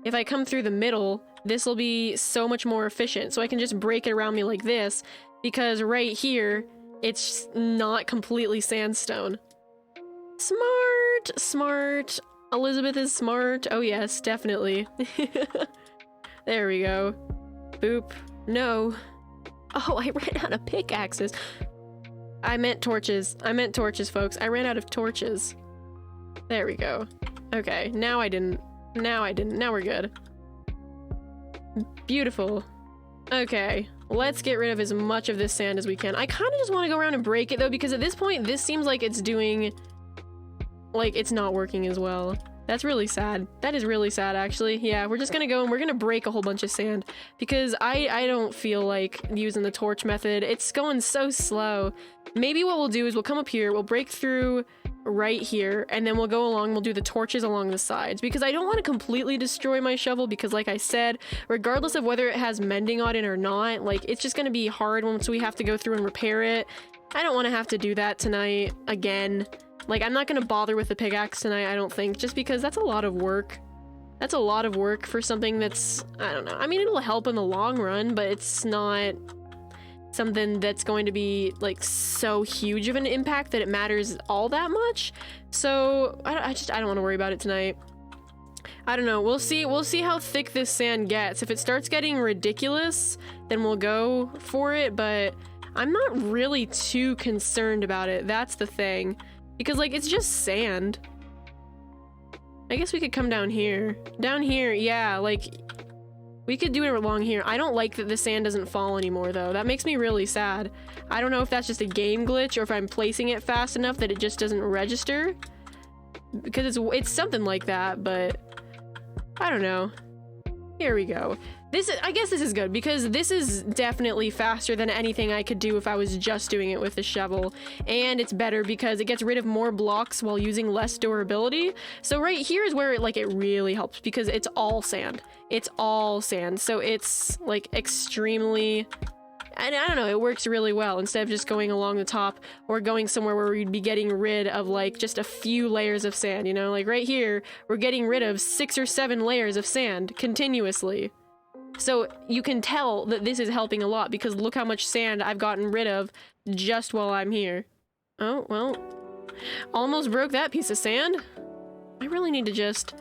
If I come through the middle, this will be so much more efficient. So I can just break it around me like this, because right here, it's not completely sandstone. Smart, smart. Elizabeth is smart. Oh yes, definitely. There we go. Boop. No. Oh, I ran out of pickaxes. I meant torches. Folks. I ran out of torches. There we go. Okay, now I didn't. Now we're good. Beautiful. Okay, let's get rid of as much of this sand as we can. I kind of just want to go around and break it though, because at this point, this seems like it's doing... like, it's not working as well. That's really sad. That is really sad, actually. Yeah, we're just gonna go and we're gonna break a whole bunch of sand, because I don't feel like using the torch method. It's going so slow. Maybe what we'll do is we'll come up here, we'll break through right here, and then we'll go along, we'll do the torches along the sides, because I don't want to completely destroy my shovel, because like I said, regardless of whether it has mending on it or not, like, it's just gonna be hard once we have to go through and repair it. I don't want to have to do that tonight again. Like, I'm not gonna bother with the pickaxe tonight, I don't think, just because that's a lot of work. That's a lot of work for something that's, I don't know. I mean, it'll help in the long run, but it's not something that's going to be, like, so huge of an impact that it matters all that much. So, I don't want to worry about it tonight. I don't know. We'll see how thick this sand gets. If it starts getting ridiculous, then we'll go for it, but I'm not really too concerned about it. That's the thing. Because, like, it's just sand. I guess we could come down here. Down here, yeah, like, we could do it along here. I don't like that the sand doesn't fall anymore, though. That makes me really sad. I don't know if that's just a game glitch or if I'm placing it fast enough that it just doesn't register. Because it's something like that, but I don't know. Here we go. I guess this is good, because this is definitely faster than anything I could do if I was just doing it with the shovel. And it's better because it gets rid of more blocks while using less durability. So right here is where it really helps, because it's all sand. It's all sand. So it's like extremely... and I don't know, it works really well instead of just going along the top or going somewhere where we'd be getting rid of like just a few layers of sand, you know? Like right here, we're getting rid of 6 or 7 layers of sand continuously. So you can tell that this is helping a lot, because look how much sand I've gotten rid of just while I'm here. Oh, well, almost broke that piece of sand. I really need to just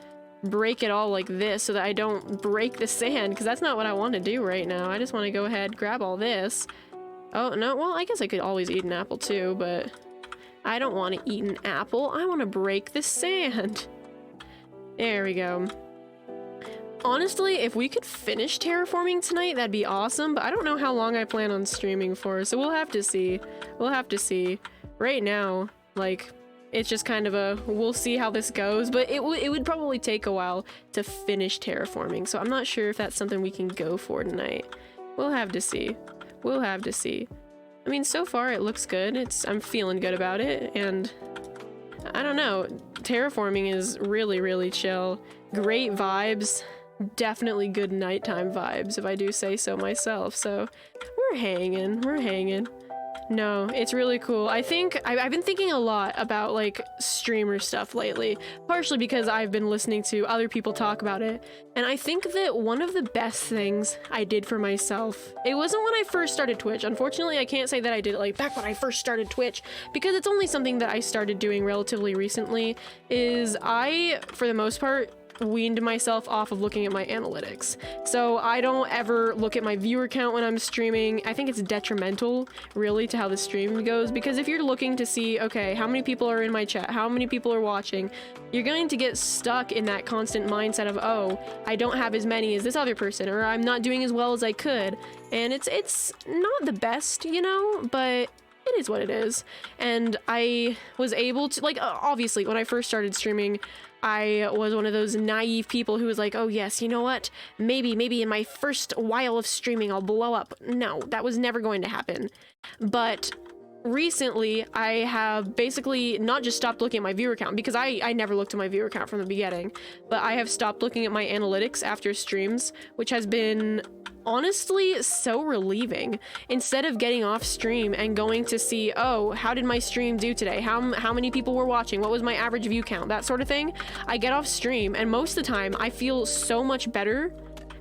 break it all like this so that I don't break the sand, because that's not what I want to do right now. I just want to go ahead, grab all this. Oh, no, well, I guess I could always eat an apple too, but I don't want to eat an apple. I want to break the sand. There we go. Honestly, if we could finish terraforming tonight, that'd be awesome, but I don't know how long I plan on streaming for, so we'll have to see. We'll have to see. Right now, like, it's just kind of a, we'll see how this goes, but it would probably take a while to finish terraforming, so I'm not sure if that's something we can go for tonight. We'll have to see. We'll have to see. I mean, so far it looks good. I'm feeling good about it, and I don't know. Terraforming is really, really chill. Great vibes. Definitely good nighttime vibes, if I do say so myself. So we're hanging. We're hanging. No, it's really cool. I think I've been thinking a lot about like streamer stuff lately, partially because I've been listening to other people talk about it. And I think that one of the best things I did for myself, it wasn't when I first started Twitch. Unfortunately, I can't say that I did it like back when I first started Twitch, because it's only something that I started doing relatively recently, is I, for the most part, weaned myself off of looking at my analytics. So I don't ever look at my viewer count when I'm streaming. I think it's detrimental really to how the stream goes, because if you're looking to see, okay, how many people are in my chat, how many people are watching, you're going to get stuck in that constant mindset of, oh, I don't have as many as this other person, or I'm not doing as well as I could. And it's not the best, you know, but it is what it is. And I was able to, like, obviously when I first started streaming, I was one of those naive people who was like, oh yes, you know what? Maybe in my first while of streaming, I'll blow up. No, that was never going to happen. But recently, I have basically not just stopped looking at my viewer count, because I never looked at my viewer count from the beginning, but I have stopped looking at my analytics after streams, which has been honestly so relieving. Instead of getting off stream and going to see, oh, how did my stream do today? How many people were watching? What was my average view count? That sort of thing. I get off stream, and most of the time I feel so much better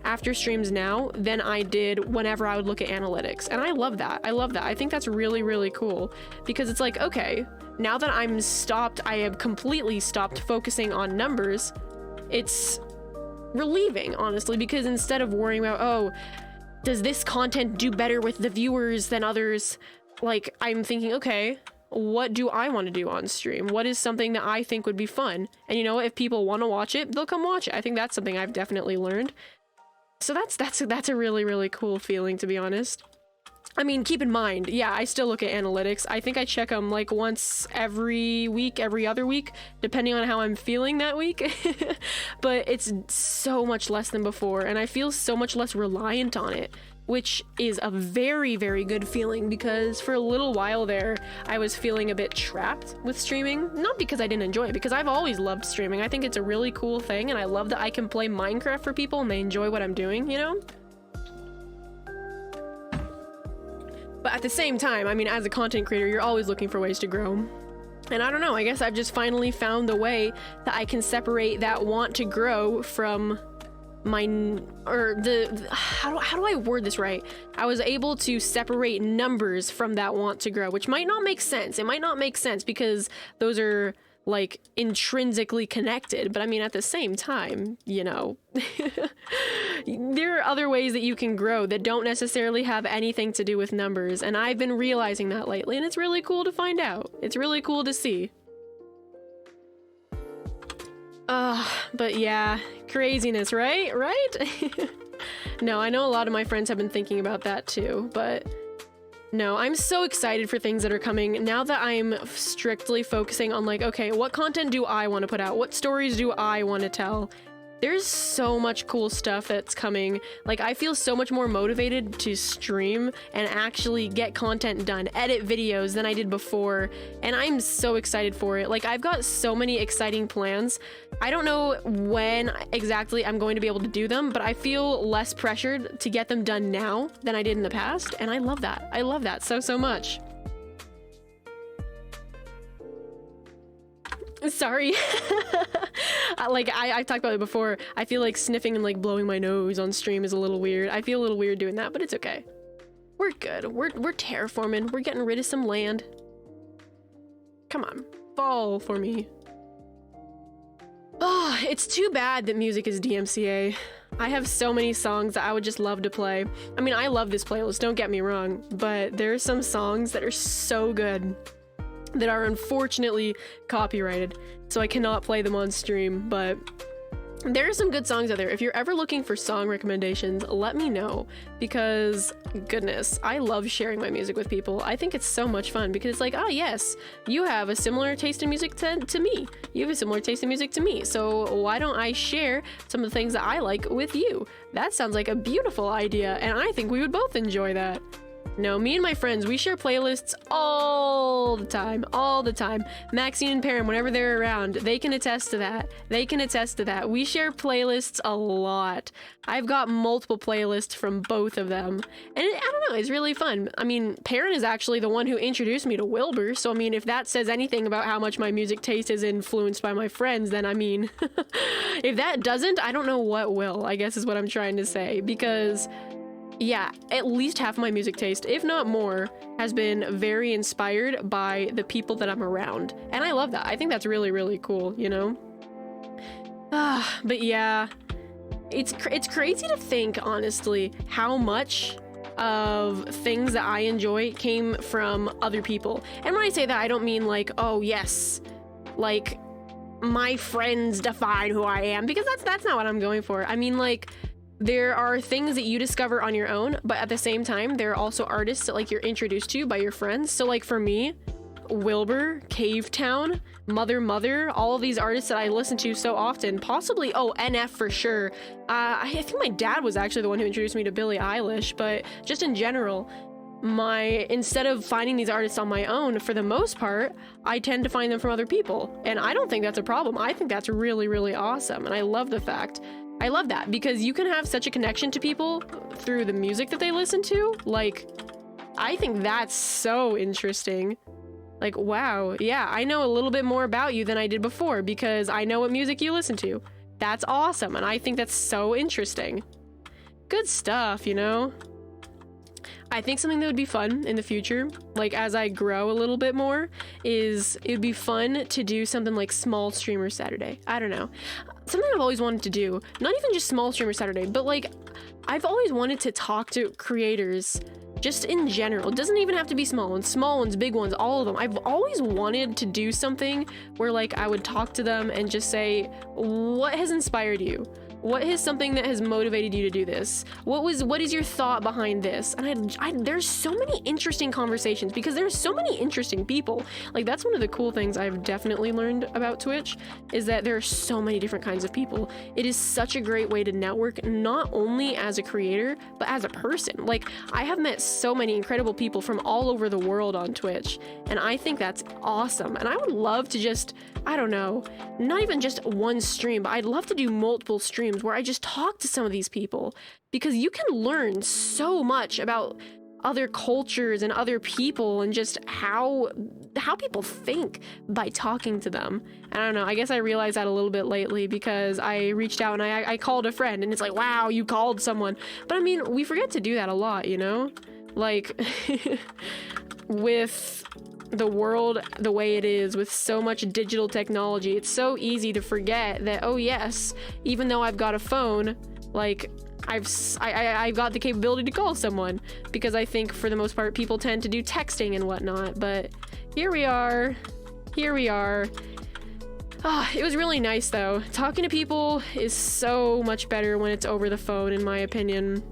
after streams now than I did whenever I would look at analytics. And I love that. I love that. I think that's really, really cool, because it's like, okay, now that I have completely stopped focusing on numbers, it's relieving, honestly, because instead of worrying about, oh, does this content do better with the viewers than others, like, I'm thinking, okay, what do I want to do on stream? What is something that I think would be fun? And you know, if people want to watch it, they'll come watch it. I think that's something I've definitely learned. So that's a really, really cool feeling, to be honest. I mean, keep in mind, yeah, I still look at analytics. I think I check them like once every week, every other week, depending on how I'm feeling that week. But it's so much less than before, and I feel so much less reliant on it, which is a very, very good feeling, because for a little while there, I was feeling a bit trapped with streaming. Not because I didn't enjoy it, because I've always loved streaming. I think it's a really cool thing, and I love that I can play Minecraft for people and they enjoy what I'm doing, you know? But at the same time, I mean, as a content creator, you're always looking for ways to grow. And I don't know, I guess I've just finally found the way that I can separate that want to grow from how do I word this right? I was able to separate numbers from that want to grow, which might not make sense. It might not make sense because those are like intrinsically connected, but I mean, at the same time, you know, there are other ways that you can grow that don't necessarily have anything to do with numbers, and I've been realizing that lately, and it's really cool to find out. It's really cool to see. But yeah, craziness, right? No, I know a lot of my friends have been thinking about that too, but no, I'm so excited for things that are coming now that I'm strictly focusing on like, okay, what content do I want to put out? What stories do I want to tell? There's so much cool stuff that's coming. Like, I feel so much more motivated to stream and actually get content done, edit videos than I did before, and I'm so excited for it. Like, I've got so many exciting plans. I don't know when exactly I'm going to be able to do them, but I feel less pressured to get them done now than I did in the past, and I love that. I love that so much. Sorry. Like, I talked about it before. I feel like sniffing and like blowing my nose on stream is a little weird. I feel a little weird doing that, but it's okay. We're good. We're terraforming. We're getting rid of some land. Come on, fall for me. Oh, it's too bad that music is DMCA. I have so many songs that I would just love to play. I mean, I love this playlist, don't get me wrong, but there are some songs that are so good that are unfortunately copyrighted, so I cannot play them on stream, but There are some good songs out there. If you're ever looking for song recommendations, let me know, because goodness, I love sharing my music with people. I think it's so much fun because it's like, oh yes, you have a similar taste in music to me. You have a similar taste in music to me. So why don't I share some of the things that I like with you? That sounds like a beautiful idea, and I think we would both enjoy that. No, me and my friends, we share playlists all the time. Maxine and Perrin, whenever they're around, they can attest to that. We share playlists a lot. I've got multiple playlists from both of them. And I don't know, it's really fun. I mean, Perrin is actually the one who introduced me to Wilbur, so I mean, if that says anything about how much my music taste is influenced by my friends, then I mean, if that doesn't, I don't know what will, I guess is what I'm trying to say, because yeah, at least half of my music taste, if not more, has been very inspired by the people that I'm around. And I love that. I think that's really, really cool, you know? But yeah, it's crazy to think, honestly, how much of things that I enjoy came from other people. And when I say that, I don't mean like, oh yes, like my friends define who I am, because that's not what I'm going for. I mean, like, there are things that you discover on your own, but at the same time, there are also artists that like you're introduced to by your friends. So like for me, Wilbur, Cave Town, Mother, all of these artists that I listen to so often, possibly, oh, NF for sure. I think my dad was actually the one who introduced me to Billie Eilish, but just in general, instead of finding these artists on my own, for the most part, I tend to find them from other people. And I don't think that's a problem. I think that's really, really awesome. And I love that because you can have such a connection to people through the music that they listen to. Like, I think that's so interesting. Like, wow, yeah, I know a little bit more about you than I did before because I know what music you listen to. That's awesome, and I think that's so interesting. Good stuff, you know? I think something that would be fun in the future, like as I grow a little bit more, is it would be fun to do something like Small Streamer Saturday. I don't know. Something I've always wanted to do, not even just Small Streamer Saturday, but like I've always wanted to talk to creators just in general. It doesn't even have to be small ones, big ones, all of them. I've always wanted to do something where like I would talk to them and just say, what has inspired you? What is something that has motivated you to do this? What is your thought behind this? And there's so many interesting conversations because there's so many interesting people. Like, that's one of the cool things I've definitely learned about Twitch, is that there are so many different kinds of people. It is such a great way to network, not only as a creator, but as a person. Like, I have met so many incredible people from all over the world on Twitch, and I think that's awesome. And I would love to just, I don't know, not even just one stream, but I'd love to do multiple streams where I just talk to some of these people, because you can learn so much about other cultures and other people and just how people think by talking to them. I don't know, I guess I realized that a little bit lately because I reached out and I called a friend, and it's like, wow, you called someone. But I mean, we forget to do that a lot, you know? Like, with the world the way it is, with so much digital technology, it's so easy to forget that, oh yes, even though I've got a phone, like I've got the capability to call someone, because I think for the most part people tend to do texting and whatnot. But here we are. It was really nice though. Talking to people is so much better when it's over the phone, in my opinion.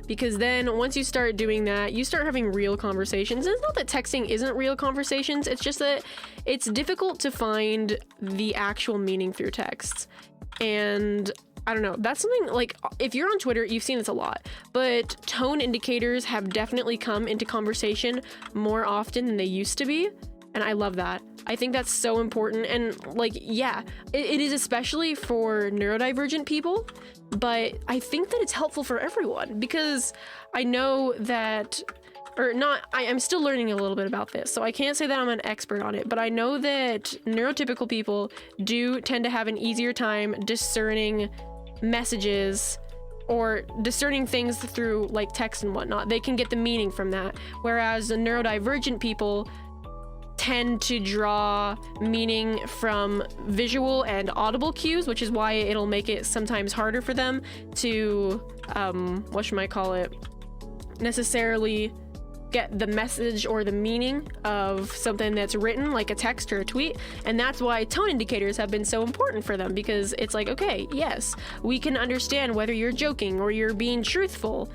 Because then once you start doing that, you start having real conversations. And it's not that texting isn't real conversations, it's just that it's difficult to find the actual meaning through texts. And I don't know, that's something like, if you're on Twitter, you've seen this a lot, but tone indicators have definitely come into conversation more often than they used to be. And I love that. I think that's so important. And like, yeah, it is especially for neurodivergent people, but I think that it's helpful for everyone, because I know that, or not, I'm still learning a little bit about this, so I can't say that I'm an expert on it, but I know that neurotypical people do tend to have an easier time discerning messages or discerning things through like text and whatnot. They can get the meaning from that, whereas the neurodivergent people tend to draw meaning from visual and audible cues, which is why it'll make it sometimes harder for them to necessarily get the message or the meaning of something that's written, like a text or a tweet. And that's why tone indicators have been so important for them, because it's like, okay, yes, we can understand whether you're joking or you're being truthful.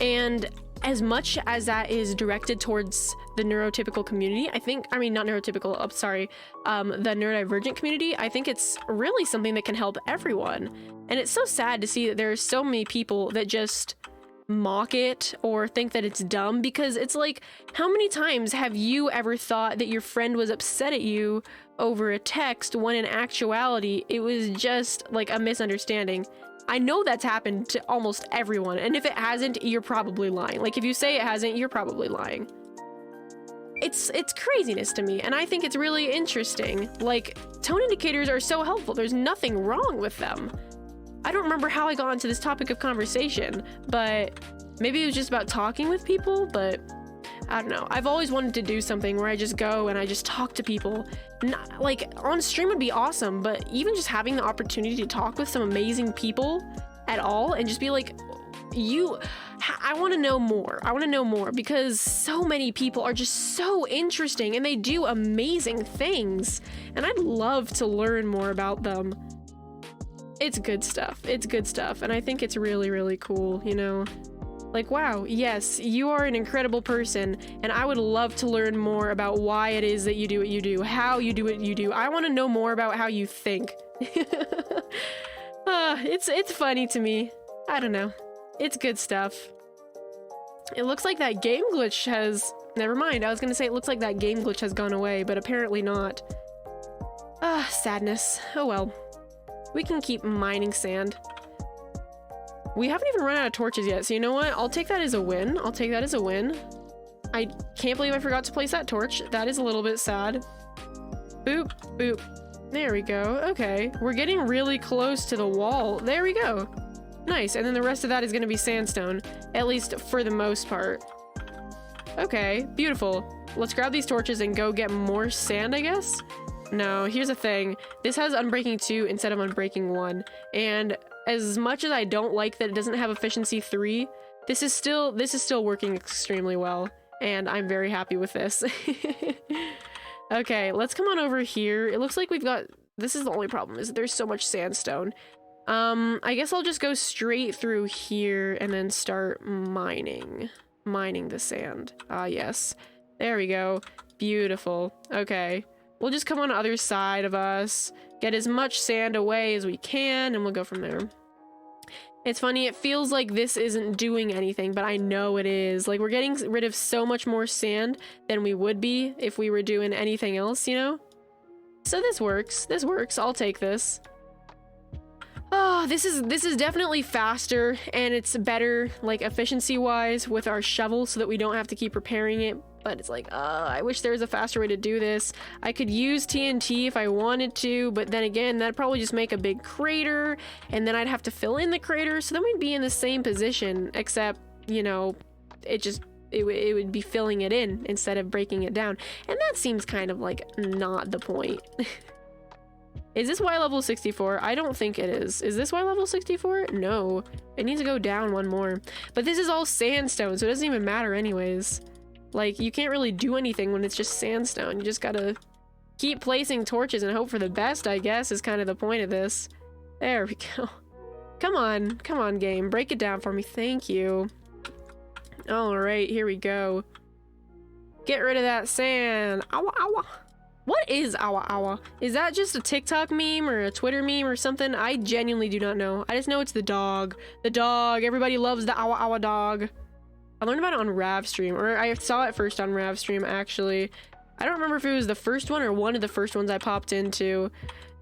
And as much as that is directed towards the neurotypical community, I mean not neurotypical, the neurodivergent community, I think it's really something that can help everyone. And it's so sad to see that there are so many people that just mock it or think that it's dumb, because it's like, how many times have you ever thought that your friend was upset at you over a text when in actuality it was just like a misunderstanding? I know that's happened to almost everyone, and if it hasn't, you're probably lying. Like, if you say it hasn't, you're probably lying. It's craziness to me, and I think it's really interesting. Like, tone indicators are so helpful. There's nothing wrong with them. I don't remember how I got onto this topic of conversation, but maybe it was just about talking with people, but I don't know. I've always wanted to do something where I just go and I just talk to people. Not, like, on stream would be awesome, but even just having the opportunity to talk with some amazing people at all and just be like, I want to know more. I want to know more, because so many people are just so interesting and they do amazing things, and I'd love to learn more about them. It's good stuff. It's good stuff. And I think it's really, really cool, you know? Like, wow, yes, you are an incredible person, and I would love to learn more about why it is that you do what you do, how you do what you do. I want to know more about how you think. It's funny to me. I don't know. It's good stuff. It looks like that game glitch has... Never mind, I was gonna say it looks like that game glitch has gone away, but apparently not. Sadness. Oh well. We can keep mining sand. We haven't even run out of torches yet, so you know what? I'll take that as a win. I'll take that as a win. I can't believe I forgot to place that torch. That is a little bit sad. Boop, boop. There we go. Okay. We're getting really close to the wall. There we go. Nice. And then the rest of that is going to be sandstone, at least for the most part. Okay. Beautiful. Let's grab these torches and go get more sand, I guess? No, here's the thing. This has Unbreaking 2 instead of Unbreaking 1. And as much as I don't like that it doesn't have Efficiency 3, this is still working extremely well. And I'm very happy with this. Okay, let's come on over here. It looks like we've got... This is the only problem, is that there's so much sandstone. I guess I'll just go straight through here and then start mining. Mining the sand. Ah, yes. There we go. Beautiful. Okay. We'll just come on the other side of us, get as much sand away as we can, and we'll go from there. It's funny, it feels like this isn't doing anything, but I know it is. Like, we're getting rid of so much more sand than we would be if we were doing anything else, you know? So this works. This works. I'll take this. Oh, this is definitely faster, and it's better, like, efficiency-wise with our shovel so that we don't have to keep repairing it. But it's like, I wish there was a faster way to do this. I could use TNT if I wanted to, but then again, that'd probably just make a big crater, and then I'd have to fill in the crater, so then we'd be in the same position, except, you know, it would be filling it in instead of breaking it down. And that seems kind of like not the point. Is this Y level 64? I don't think it is. Is this Y level 64? No. It needs to go down one more. But this is all sandstone, so it doesn't even matter anyways. Like, you can't really do anything when it's just sandstone. You just gotta keep placing torches and hope for the best, I guess, is kind of the point of this. There we go. Come on, game. Break it down for me. Thank you. Alright, here we go. Get rid of that sand. Awa, awa. What is awa, awa? Is that just a TikTok meme or a Twitter meme or something? I genuinely do not know. I just know it's the dog. The dog. Everybody loves the awa, awa dog. I learned about it on Ravstream, or I saw it first on Ravstream, actually. I don't remember if it was the first one or one of the first ones I popped into.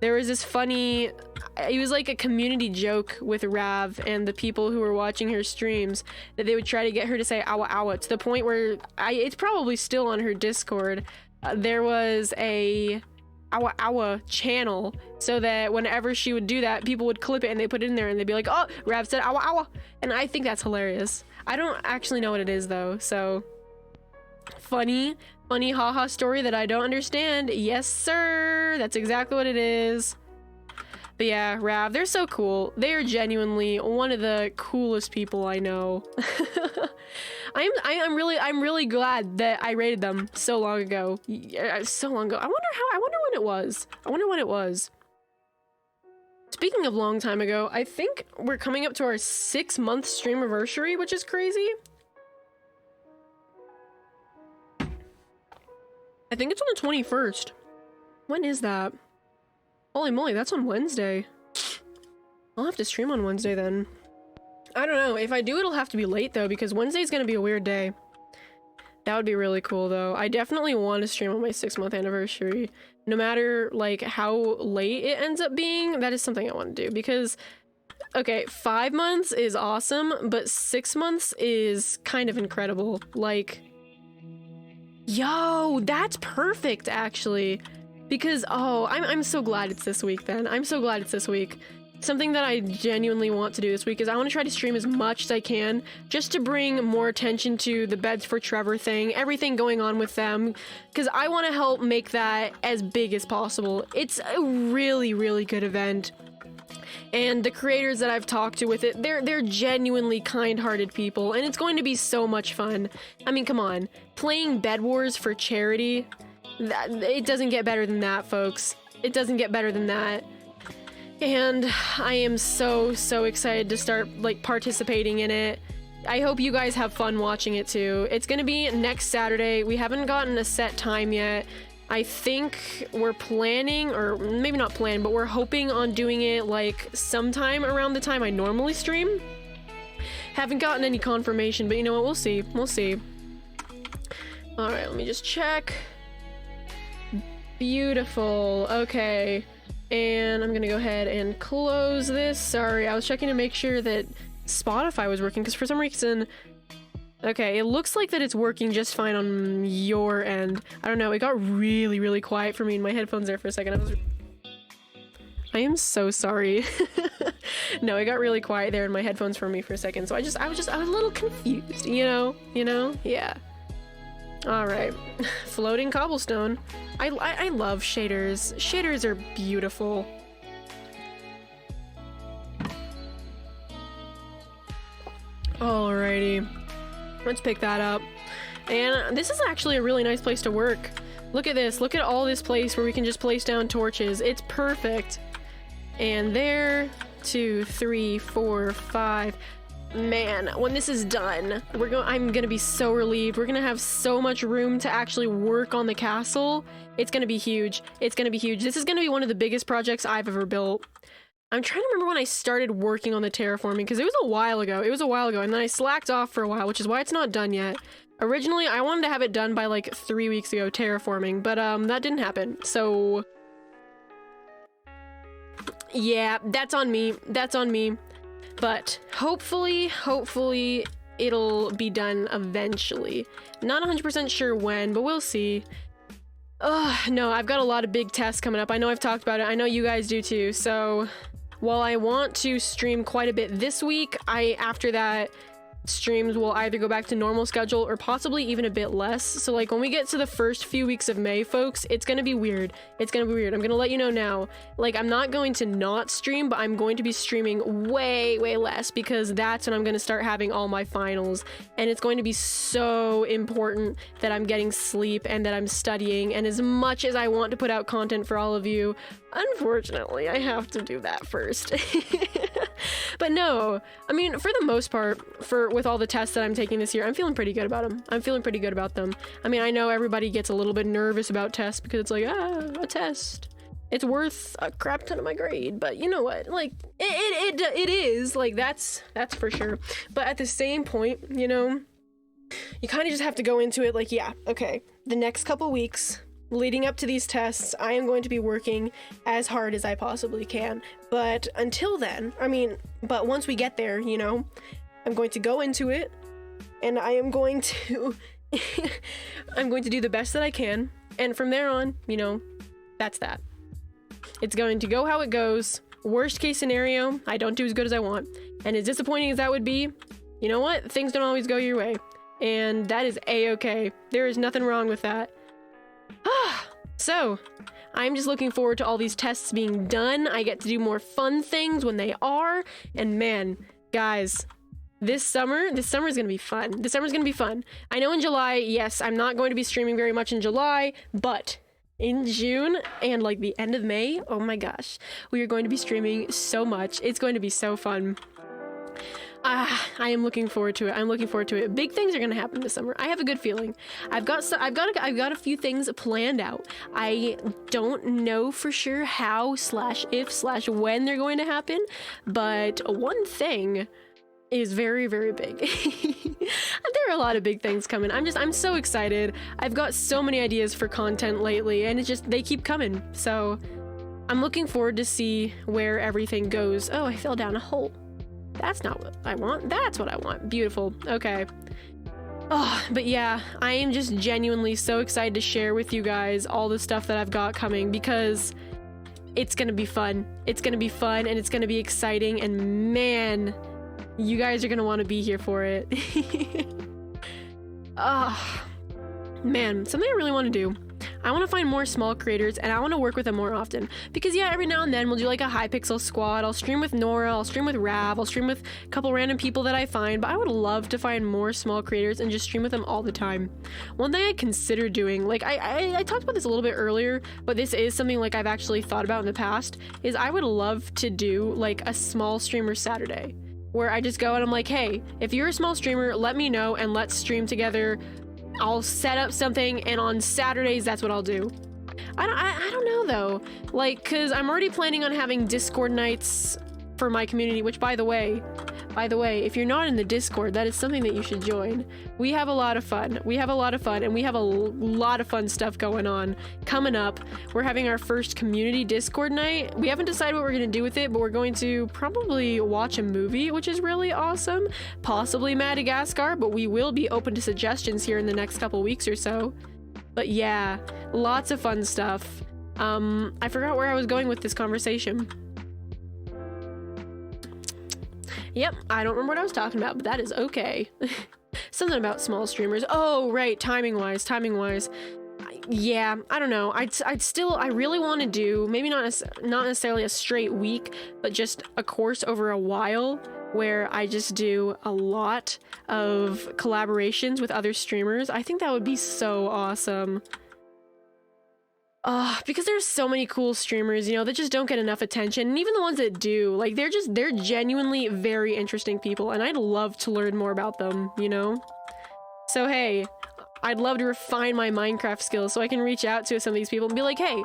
There was this funny... It was like a community joke with Rav and the people who were watching her streams, that they would try to get her to say awa awa, to the point where... it's probably still on her Discord. There was a awa awa channel, so that whenever she would do that, people would clip it and they put it in there and they'd be like, oh, Rav said awa awa. And I think that's hilarious. I don't actually know what it is though, so funny haha story that I don't understand. Yes sir, that's exactly what it is. But yeah, Rav, they're so cool. They are genuinely one of the coolest people I know. I'm really glad that I rated them so long ago. So long ago. I wonder when it was. I wonder when it was. Speaking of long time ago, I think we're coming up to our 6-month stream anniversary, which is crazy. I think it's on the 21st. When is that? Holy moly, that's on Wednesday. I'll have to stream on Wednesday then. I don't know. If I do, it'll have to be late though, because Wednesday's gonna be a weird day. That would be really cool though. I definitely want to stream on my 6-month anniversary. No matter like how late it ends up being, that is something I want to do because, okay, 5 months is awesome, but 6 months is kind of incredible. Like, yo, that's perfect actually. Because, oh, I'm so glad it's this week then. I'm so glad it's this week. Something that I genuinely want to do this week is I want to try to stream as much as I can just to bring more attention to the Beds for Trevor thing, everything going on with them, because I want to help make that as big as possible. It's a really, really good event. And the creators that I've talked to with it, they're genuinely kind-hearted people, and it's going to be so much fun. I mean, come on. Playing Bed Wars for charity, it doesn't get better than that, folks. It doesn't get better than that. And I am so excited to start like participating in it. I hope you guys have fun watching it too. It's gonna be next Saturday. We haven't gotten a set time yet. I think we're planning, or maybe not plan, but we're hoping on doing it like sometime around the time I normally stream. Haven't gotten any confirmation, but you know what? We'll see. We'll see. All right, let me just check. Beautiful. Okay. And I'm gonna go ahead and close this. Sorry, I was checking to make sure that Spotify was working because for some reason... Okay, it looks like that it's working just fine on your end. I don't know, it got really quiet for me in my headphones there for a second. I am so sorry. No, it got really quiet there in my headphones for me for a second, so I was a little confused, you know? Yeah. Alright. Floating cobblestone. I love shaders. Shaders are beautiful. Alrighty. Let's pick that up. And this is actually a really nice place to work. Look at this. Look at all this place where we can just place down torches. It's perfect. And there, 2, 3, 4, 5... Man, when this is done, I'm gonna be so relieved. We're gonna have so much room to actually work on the castle. It's gonna be huge. It's gonna be huge. This is gonna be one of the biggest projects I've ever built. I'm trying to remember when I started working on the terraforming, because it was a while ago. And then I slacked off for a while, which is why it's not done yet. Originally, I wanted to have it done by like 3 weeks ago, terraforming, but that didn't happen. So yeah, that's on me. That's on me. But hopefully it'll be done eventually. Not 100% sure when, but we'll see. No, I've got a lot of big tests coming up. I know I've talked about it. I know you guys do too. So while I want to stream quite a bit this week, after that streams will either go back to normal schedule or possibly even a bit less. So like when we get to the first few weeks of May, folks, it's gonna be weird. It's gonna be weird. I'm gonna let you know now. Like, I'm not going to not stream, but I'm going to be streaming way less because that's when I'm gonna start having all my finals. And it's going to be so important that I'm getting sleep and that I'm studying. And as much as I want to put out content for all of you, unfortunately, I have to do that first. But no, I mean, for the most part, with all the tests that I'm taking this year, I'm feeling pretty good about them. I'm feeling pretty good about them. I mean, I know everybody gets a little bit nervous about tests because it's like, a test. It's worth a crap ton of my grade, but you know what? Like, it is. Like, that's for sure. But at the same point, you know, you kind of just have to go into it like, yeah, okay, the next couple weeks leading up to these tests, I am going to be working as hard as I possibly can. But until then, I mean, but once we get there, you know, I'm going to go into it and I am going to I'm going to do the best that I can. And from there on, you know, that's that. It's going to go how it goes. Worst case scenario, I don't do as good as I want. And as disappointing as that would be, you know what? Things don't always go your way. And that is a-okay. There is nothing wrong with that. So, I'm just looking forward to all these tests being done. I get to do more fun things when they are. And man, guys, this summer is gonna be fun. This summer's gonna be fun. I know in July, yes, I'm not going to be streaming very much in July, but in June and like the end of May, oh my gosh, we are going to be streaming so much. It's going to be so fun. I am looking forward to it. I'm looking forward to it. Big things are gonna happen this summer. I have a good feeling. I've got a few things planned out. I don't know for sure how / if / when they're going to happen, but one thing is very, very big. There are a lot of big things coming. I'm so excited. I've got so many ideas for content lately, and they keep coming. So I'm looking forward to see where everything goes. Oh, I fell down a hole. That's not what I want. That's what I want. Beautiful. Okay. Oh, but yeah, I am just genuinely so excited to share with you guys all the stuff that I've got coming, because it's gonna be fun. It's gonna be fun, and it's gonna be exciting, and man, you guys are gonna want to be here for it. Oh, man, something I really want to do. I want to find more small creators, and I want to work with them more often. Because yeah, every now and then we'll do like a Hypixel squad. I'll stream with Nora, I'll stream with Rav, I'll stream with a couple random people that I find, but I would love to find more small creators and just stream with them all the time. One thing I consider doing, like I talked about this a little bit earlier, but this is something like I've actually thought about in the past, is I would love to do like a small streamer Saturday, where I just go and I'm like, hey, if you're a small streamer, let me know and let's stream together. I'll set up something, and on Saturdays, that's what I'll do. I don't know though, like, cause I'm already planning on having Discord nights for my community, which by the way, if you're not in the Discord, that is something that you should join. We have a lot of fun. We have a lot of fun, and we have a lot of fun stuff going on. Coming up, we're having our first community Discord night. We haven't decided what we're going to do with it, but we're going to probably watch a movie, which is really awesome. Possibly Madagascar, but we will be open to suggestions here in the next couple weeks or so. But yeah, lots of fun stuff. I forgot where I was going with this conversation. Yep, I don't remember what I was talking about, but that is okay. Something about small streamers. Oh, right, timing wise. Yeah, I don't know. I really want to do, maybe not necessarily a straight week, but just a course over a while where I just do a lot of collaborations with other streamers. I think that would be so awesome. Because there's so many cool streamers, you know, that just don't get enough attention, and even the ones that do, like, they're genuinely very interesting people, and I'd love to learn more about them, you know? So hey, I'd love to refine my Minecraft skills so I can reach out to some of these people and be like, hey,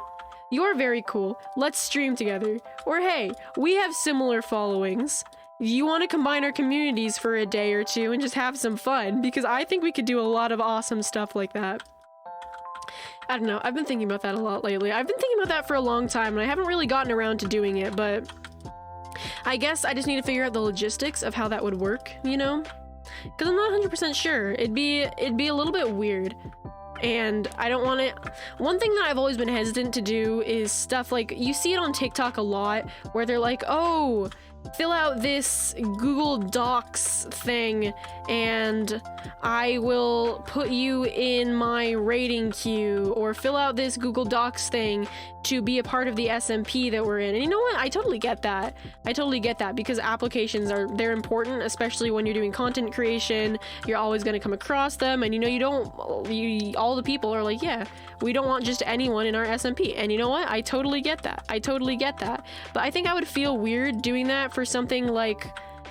you're very cool, let's stream together. Or hey, we have similar followings. You want to combine our communities for a day or two and just have some fun? Because I think we could do a lot of awesome stuff like that. I don't know, I've been thinking about that a lot lately. I've been thinking about that for a long time, and I haven't really gotten around to doing it, but I guess I just need to figure out the logistics of how that would work, you know? Because I'm not 100% sure. It'd be a little bit weird, and I don't want to... One thing that I've always been hesitant to do is stuff like, you see it on TikTok a lot, where they're like, oh, fill out this Google Docs thing and I will put you in my rating queue, or fill out this Google Docs thing to be a part of the SMP that we're in. And you know what? I totally get that. Because applications they're important, especially when you're doing content creation. You're always going to come across them, and you know, all the people are like, yeah, we don't want just anyone in our SMP. And you know what? I totally get that. But I think I would feel weird doing that for something like,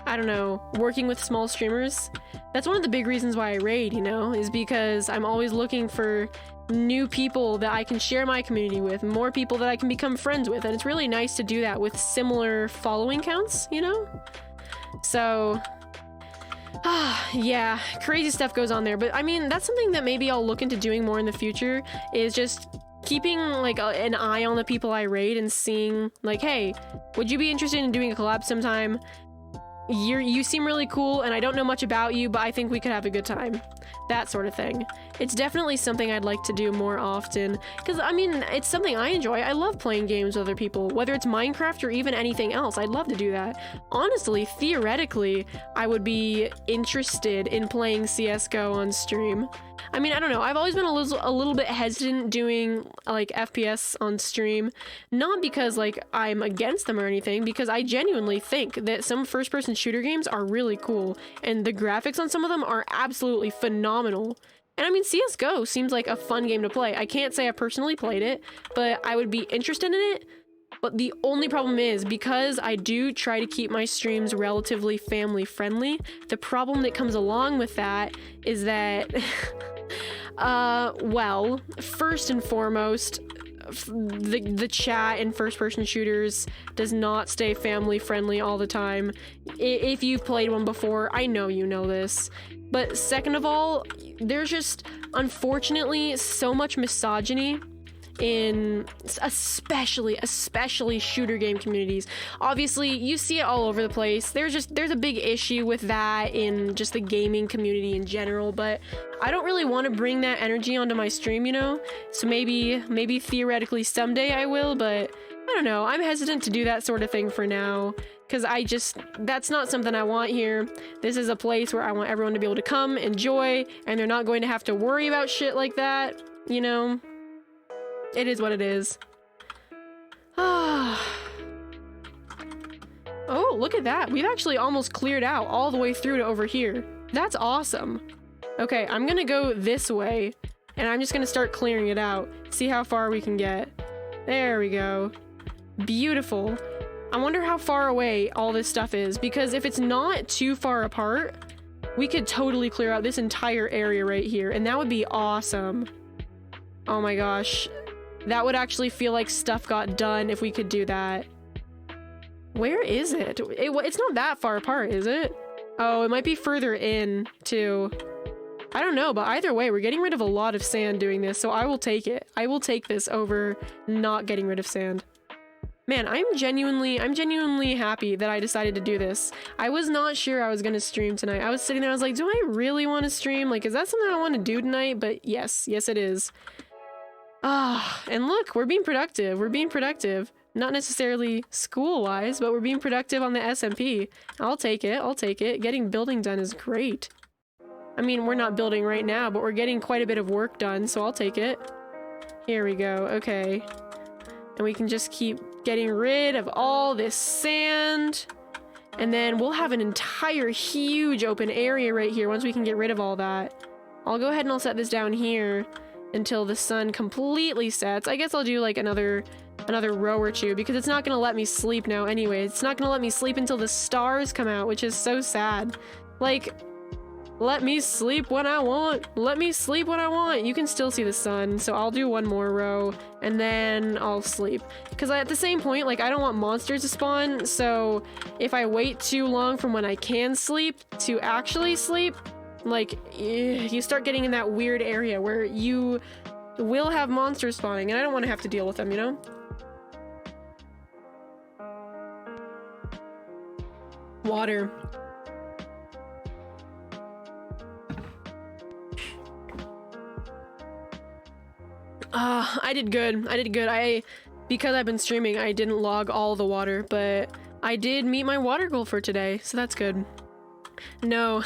I don't know, working with small streamers. That's one of the big reasons why I raid, you know, is because I'm always looking for new people that I can share my community with, more people that I can become friends with, and it's really nice to do that with similar following counts, you know? So, yeah, crazy stuff goes on there, but I mean, that's something that maybe I'll look into doing more in the future, is just keeping like an eye on the people I raid and seeing like, hey, would you be interested in doing a collab sometime? You seem really cool, and I don't know much about you, but I think we could have a good time. That sort of thing. It's definitely something I'd like to do more often, because I mean, it's something I enjoy. I love playing games with other people, whether it's Minecraft or even anything else. I'd love to do that. Honestly, theoretically, I would be interested in playing CSGO on stream. I mean, I don't know. I've always been a little bit hesitant doing like FPS on stream, not because like I'm against them or anything, because I genuinely think that some first-person shooter games are really cool, and the graphics on some of them are absolutely phenomenal. And I mean, CS:GO seems like a fun game to play. I can't say I personally played it, but I would be interested in it. But the only problem is, because I do try to keep my streams relatively family friendly, the problem that comes along with that is that, well, first and foremost, the chat in first-person shooters does not stay family friendly all the time. If you've played one before, I know you know this. But second of all, there's just, unfortunately, so much misogyny in especially shooter game communities. Obviously, you see it all over the place. There's a big issue with that in just the gaming community in general, but I don't really want to bring that energy onto my stream, you know? So maybe theoretically someday I will, but I don't know. I'm hesitant to do that sort of thing for now, because that's not something I want here. This is a place where I want everyone to be able to come, enjoy, and they're not going to have to worry about shit like that, you know? It is what it is. Oh, look at that. We've actually almost cleared out all the way through to over here. That's awesome. Okay, I'm gonna go this way, and I'm just gonna start clearing it out. See how far we can get. There we go. Beautiful. I wonder how far away all this stuff is, because if it's not too far apart, we could totally clear out this entire area right here, and that would be awesome. Oh my gosh. That would actually feel like stuff got done if we could do that. Where is it? It's not that far apart, is it? Oh, it might be further in, too. I don't know, but either way, we're getting rid of a lot of sand doing this, so I will take it. I will take this over not getting rid of sand. Man, I'm genuinely happy that I decided to do this. I was not sure I was gonna stream tonight. I was sitting there, I was like, do I really want to stream? Like, is that something I want to do tonight? But yes, it is. Ah, and look, we're being productive. We're being productive. Not necessarily school-wise, but we're being productive on the SMP. I'll take it. I'll take it. Getting building done is great. I mean, we're not building right now, but we're getting quite a bit of work done, so I'll take it. Here we go. Okay. And we can just keep getting rid of all this sand. And then we'll have an entire huge open area right here once we can get rid of all that. I'll go ahead and I'll set this down here until the sun completely sets. I guess I'll do like another row or two, because it's not gonna let me sleep now anyway. It's not gonna let me sleep until the stars come out, which is so sad. Like, let me sleep when I want. Let me sleep when I want. You can still see the sun, so I'll do one more row and then I'll sleep. Because at the same point, like, I don't want monsters to spawn, so if I wait too long from when I can sleep to actually sleep, like, you start getting in that weird area where you will have monsters spawning, and I don't want to have to deal with them, you know? Water. I did good. Because I've been streaming, I didn't log all the water, but I did meet my water goal for today, so that's good. No,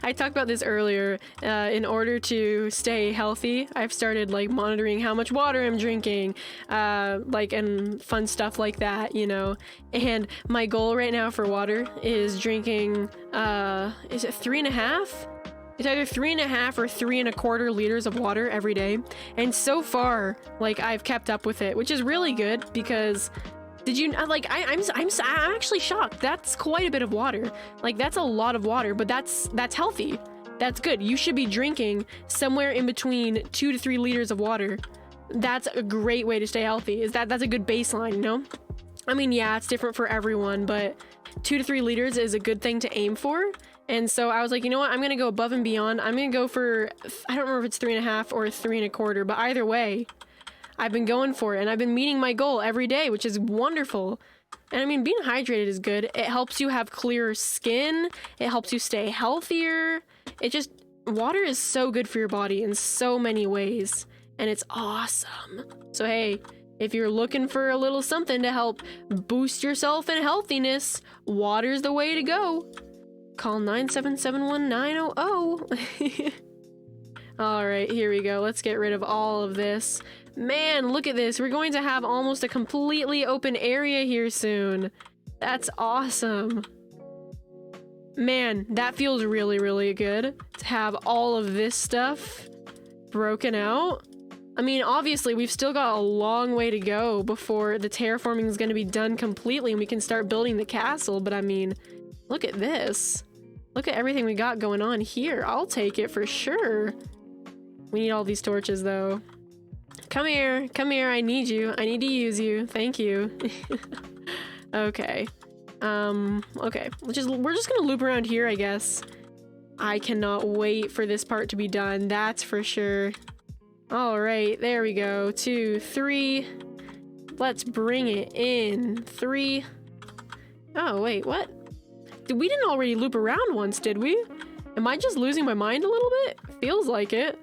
I talked about this earlier. In order to stay healthy, I've started like monitoring how much water I'm drinking, like, and fun stuff like that, you know. And my goal right now for water is drinking, is it 3.5? It's either 3.5 or 3.25 liters of water every day. And so far, like, I've kept up with it, which is really good because did you like I'm actually shocked. That's quite a bit of water. Like, that's a lot of water, but that's healthy. That's good. You should be drinking somewhere in between 2 to 3 liters of water. That's a great way to stay healthy. That's a good baseline, you know? I mean, yeah, it's different for everyone, but 2 to 3 liters is a good thing to aim for. And so I was like, you know what? I'm gonna go above and beyond. I'm gonna go for, I don't remember if it's 3.5 or 3.25, but either way, I've been going for it, and I've been meeting my goal every day, which is wonderful. And I mean, being hydrated is good. It helps you have clearer skin. It helps you stay healthier. Water is so good for your body in so many ways, and it's awesome. So hey, if you're looking for a little something to help boost yourself in healthiness, water's the way to go. Call 9771900. All right, here we go. Let's get rid of all of this. Man, look at this. We're going to have almost a completely open area here soon. That's awesome. Man, that feels really, really good to have all of this stuff broken out. I mean, obviously, we've still got a long way to go before the terraforming is going to be done completely and we can start building the castle. But I mean, look at this. Look at everything we got going on here. I'll take it for sure. We need all these torches, though. Come here. Come here. I need you. I need to use you. Thank you. Okay. Okay. We're just gonna loop around here, I guess. I cannot wait for this part to be done. That's for sure. All right. There we go. 2, 3. Let's bring it in. 3. Oh, wait. What? We didn't already loop around once, did we? Am I just losing my mind a little bit? Feels like it.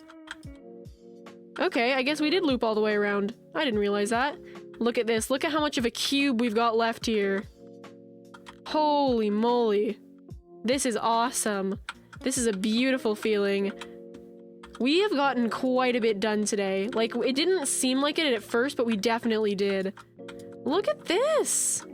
Okay, I guess we did loop all the way around. I didn't realize that. Look at this. Look at how much of a cube we've got left here. Holy moly. This is awesome. This is a beautiful feeling. We have gotten quite a bit done today. Like, it didn't seem like it at first, but we definitely did. Look at this.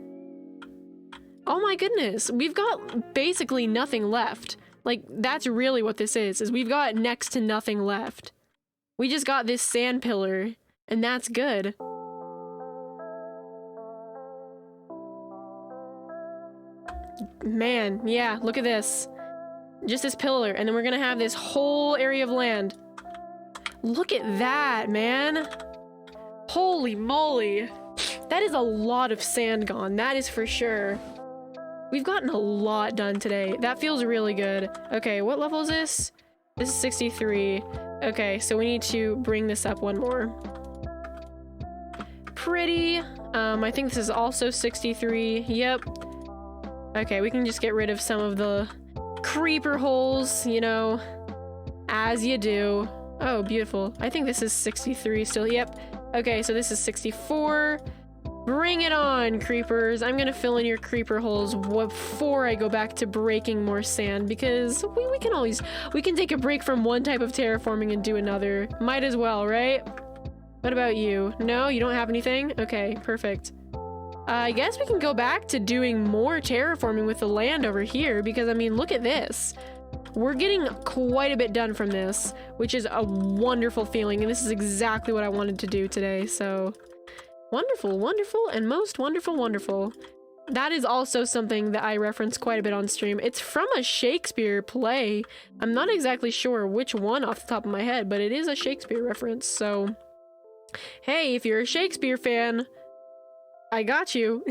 Oh my goodness. We've got basically nothing left. Like, that's really what this is we've got next to nothing left. We just got this sand pillar, and that's good. Man, yeah, look at this. Just this pillar, and then we're gonna have this whole area of land. Look at that, man. Holy moly. That is a lot of sand gone, that is for sure. We've gotten a lot done today. That feels really good. Okay, what level is this? This is 63. Okay, so we need to bring this up one more. Pretty. I think this is also 63. Yep. Okay, we can just get rid of some of the creeper holes, you know, as you do. Oh, beautiful. I think this is 63 still. Yep. Okay, so this is 64. Bring it on, creepers. I'm gonna fill in your creeper holes before I go back to breaking more sand, because we can take a break from one type of terraforming and do another. Might as well, right? What about you? No, you don't have anything? Okay, perfect. I guess we can go back to doing more terraforming with the land over here, because I mean, look at this. We're getting quite a bit done from this, which is a wonderful feeling, and this is exactly what I wanted to do today, so... Wonderful, wonderful, and most wonderful, wonderful. That is also something that I reference quite a bit on stream. It's from a Shakespeare play. I'm not exactly sure which one off the top of my head, but it is a Shakespeare reference, so... Hey, if you're a Shakespeare fan, I got you.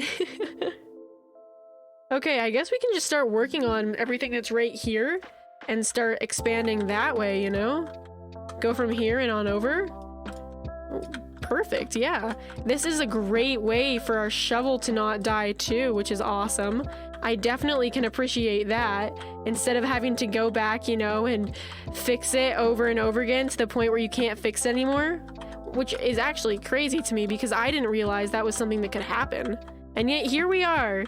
Okay, I guess we can just start working on everything that's right here and start expanding that way, you know? Go from here and on over. Perfect, yeah. This is a great way for our shovel to not die too, which is awesome. I definitely can appreciate that, instead of having to go back, you know, and fix it over and over again to the point where you can't fix it anymore, which is actually crazy to me because I didn't realize that was something that could happen. And yet here we are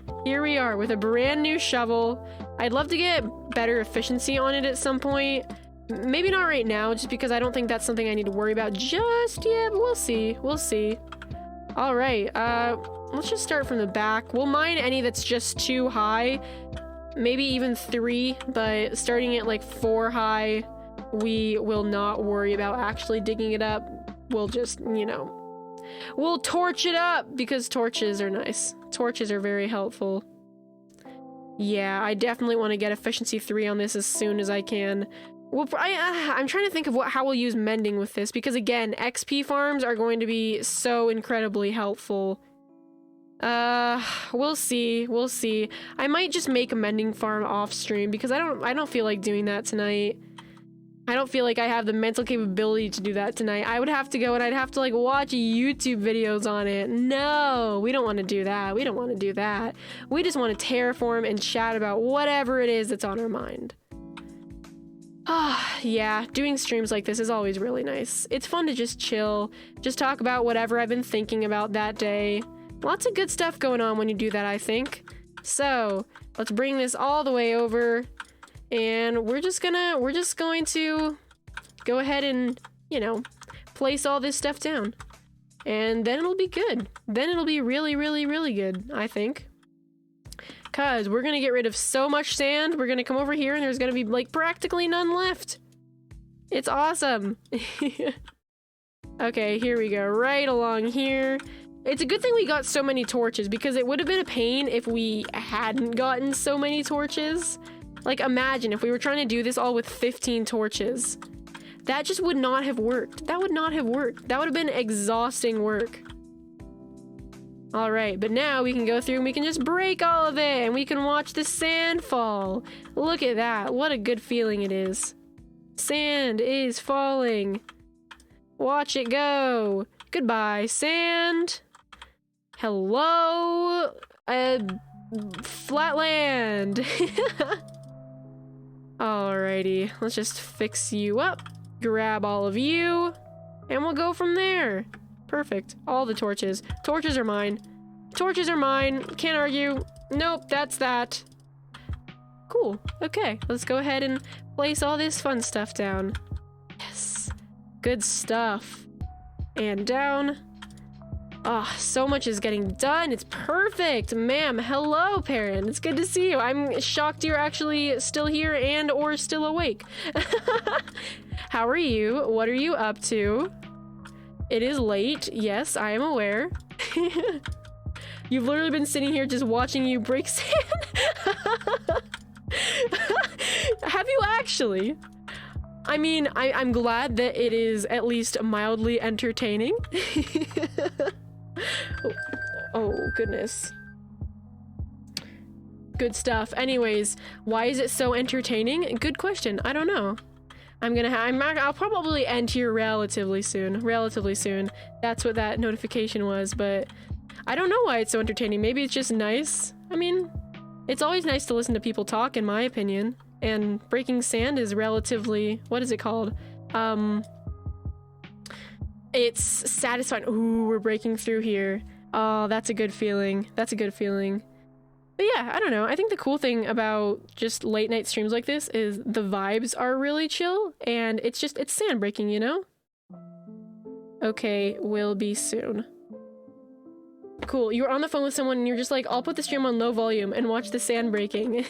with a brand new shovel. I'd love to get better efficiency on it at some point. Maybe not right now, just because I don't think that's something I need to worry about just yet, but we'll see. We'll see. All right, let's just start from the back. We'll mine any that's just too high, maybe even 3, but starting at like 4 high, we will not worry about actually digging it up. We'll just, you know, we'll torch it up because torches are nice. Torches are very helpful. Yeah, I definitely want to get efficiency 3 on this as soon as I can. Well, I'm trying to think of how we'll use mending with this, because again, XP farms are going to be so incredibly helpful. We'll see. We'll see. I might just make a mending farm off stream because I don't feel like doing that tonight. I don't feel like I have the mental capability to do that tonight. I would have to go and I'd have to like watch YouTube videos on it. No, we don't want to do that. We don't want to do that. We just want to terraform and chat about whatever it is that's on our mind. Ah, yeah, doing streams like this is always really nice. It's fun to just chill, just talk about whatever I've been thinking about that day. Lots of good stuff going on when you do that, I think. So, let's bring this all the way over, and we're just going to go ahead and, you know, place all this stuff down. And then it'll be good. Then it'll be really, really, really good, I think. Cause we're gonna get rid of so much sand. We're gonna come over here and there's gonna be like practically none left. It's awesome. Okay, here we go. Right along here. It's a good thing we got so many torches because it would have been a pain if we hadn't gotten so many torches. Like imagine if we were trying to do this all with 15 torches. That just would not have worked. That would not have worked. That would have been exhausting work. All right, but now we can go through and we can just break all of it and we can watch the sand fall. Look at that. What a good feeling it is. Sand is falling. Watch it go. Goodbye, sand. Hello, flatland. Alrighty, let's just fix you up. Grab all of you, and we'll go from there. Perfect. All the torches. Torches are mine. Torches are mine. Can't argue. Nope, that's that. Cool. Okay, let's go ahead and place all this fun stuff down. Yes. Good stuff. And down. Ah, oh, so much is getting done. It's perfect. Ma'am, hello, Perrin. It's good to see you. I'm shocked you're actually still here and or still awake. How are you? What are you up to? It is late. Yes, I am aware. You've literally been sitting here just watching you break sand. Have you actually? I mean, I'm glad that it is at least mildly entertaining. Oh, goodness. Good stuff. Anyways, why is it so entertaining? Good question. I don't know. I'll probably end here relatively soon. Relatively soon. That's what that notification was, but I don't know why it's so entertaining. Maybe it's just nice. I mean, it's always nice to listen to people talk, in my opinion. And breaking sand is relatively, what is it called? It's satisfying. Ooh, we're breaking through here. Oh, that's a good feeling. That's a good feeling. But yeah, I don't know. I think the cool thing about just late night streams like this is the vibes are really chill and it's sand breaking, you know? Okay, will be soon. Cool, you were on the phone with someone and you're just like, I'll put the stream on low volume and watch the sand breaking.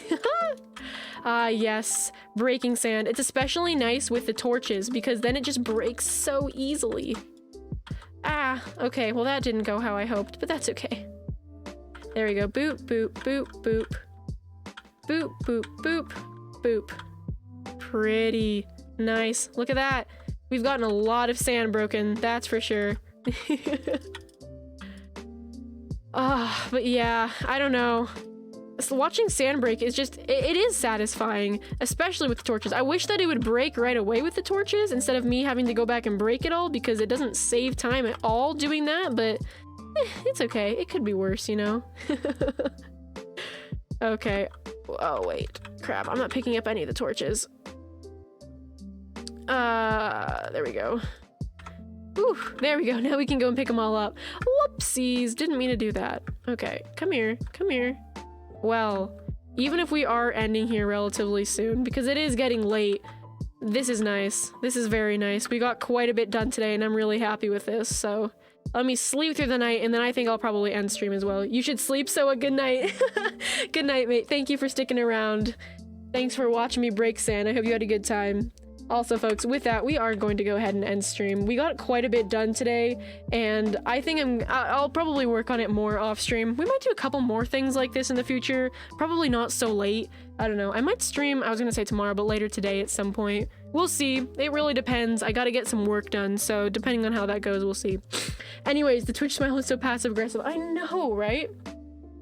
Yes, breaking sand. It's especially nice with the torches because then it just breaks so easily. Ah, okay, well that didn't go how I hoped, but that's okay. There we go. Boop, boop, boop, boop. Boop, boop, boop, boop. Pretty nice. Look at that. We've gotten a lot of sand broken, that's for sure. But yeah, I don't know. So watching sand break is just, it is satisfying, especially with the torches. I wish that it would break right away with the torches instead of me having to go back and break it all because it doesn't save time at all doing that, but it's okay. It could be worse, you know? Okay. Oh, wait. Crap, I'm not picking up any of the torches. There we go. Whew, there we go. Now we can go and pick them all up. Whoopsies. Didn't mean to do that. Okay, come here. Come here. Well, even if we are ending here relatively soon, because it is getting late, this is nice. This is very nice. We got quite a bit done today, and I'm really happy with this, so let me sleep through the night, and then I think I'll probably end stream as well. You should sleep, so a good night. Good night, mate. Thank you for sticking around. Thanks for watching me break sand. I hope you had a good time. Also, folks, with that, we are going to go ahead and end stream. We got quite a bit done today, and I think I'll probably work on it more off stream. We might do a couple more things like this in the future. Probably not so late. I don't know. I might stream, I was gonna say tomorrow, but later today at some point. We'll see. It really depends. I gotta get some work done, so depending on how that goes, we'll see. Anyways, the Twitch smile is so passive-aggressive. I know, right?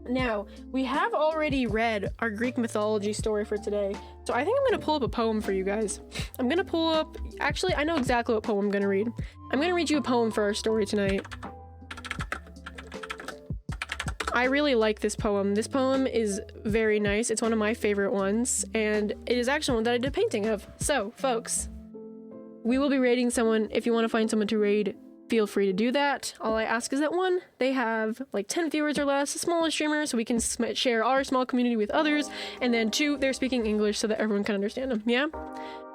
Now, we have already read our Greek mythology story for today, so I think I'm gonna pull up a poem for you guys. I'm gonna pull up... Actually, I know exactly what poem I'm gonna read. I'm gonna read you a poem for our story tonight. I really like this poem. This poem is very nice. It's one of my favorite ones, and it is actually one that I did a painting of. So, folks, we will be raiding someone. If you want to find someone to raid, feel free to do that. All I ask is that one, they have like 10 viewers or less, a smaller streamer, so we can share our small community with others, and then two, they're speaking English so that everyone can understand them, yeah?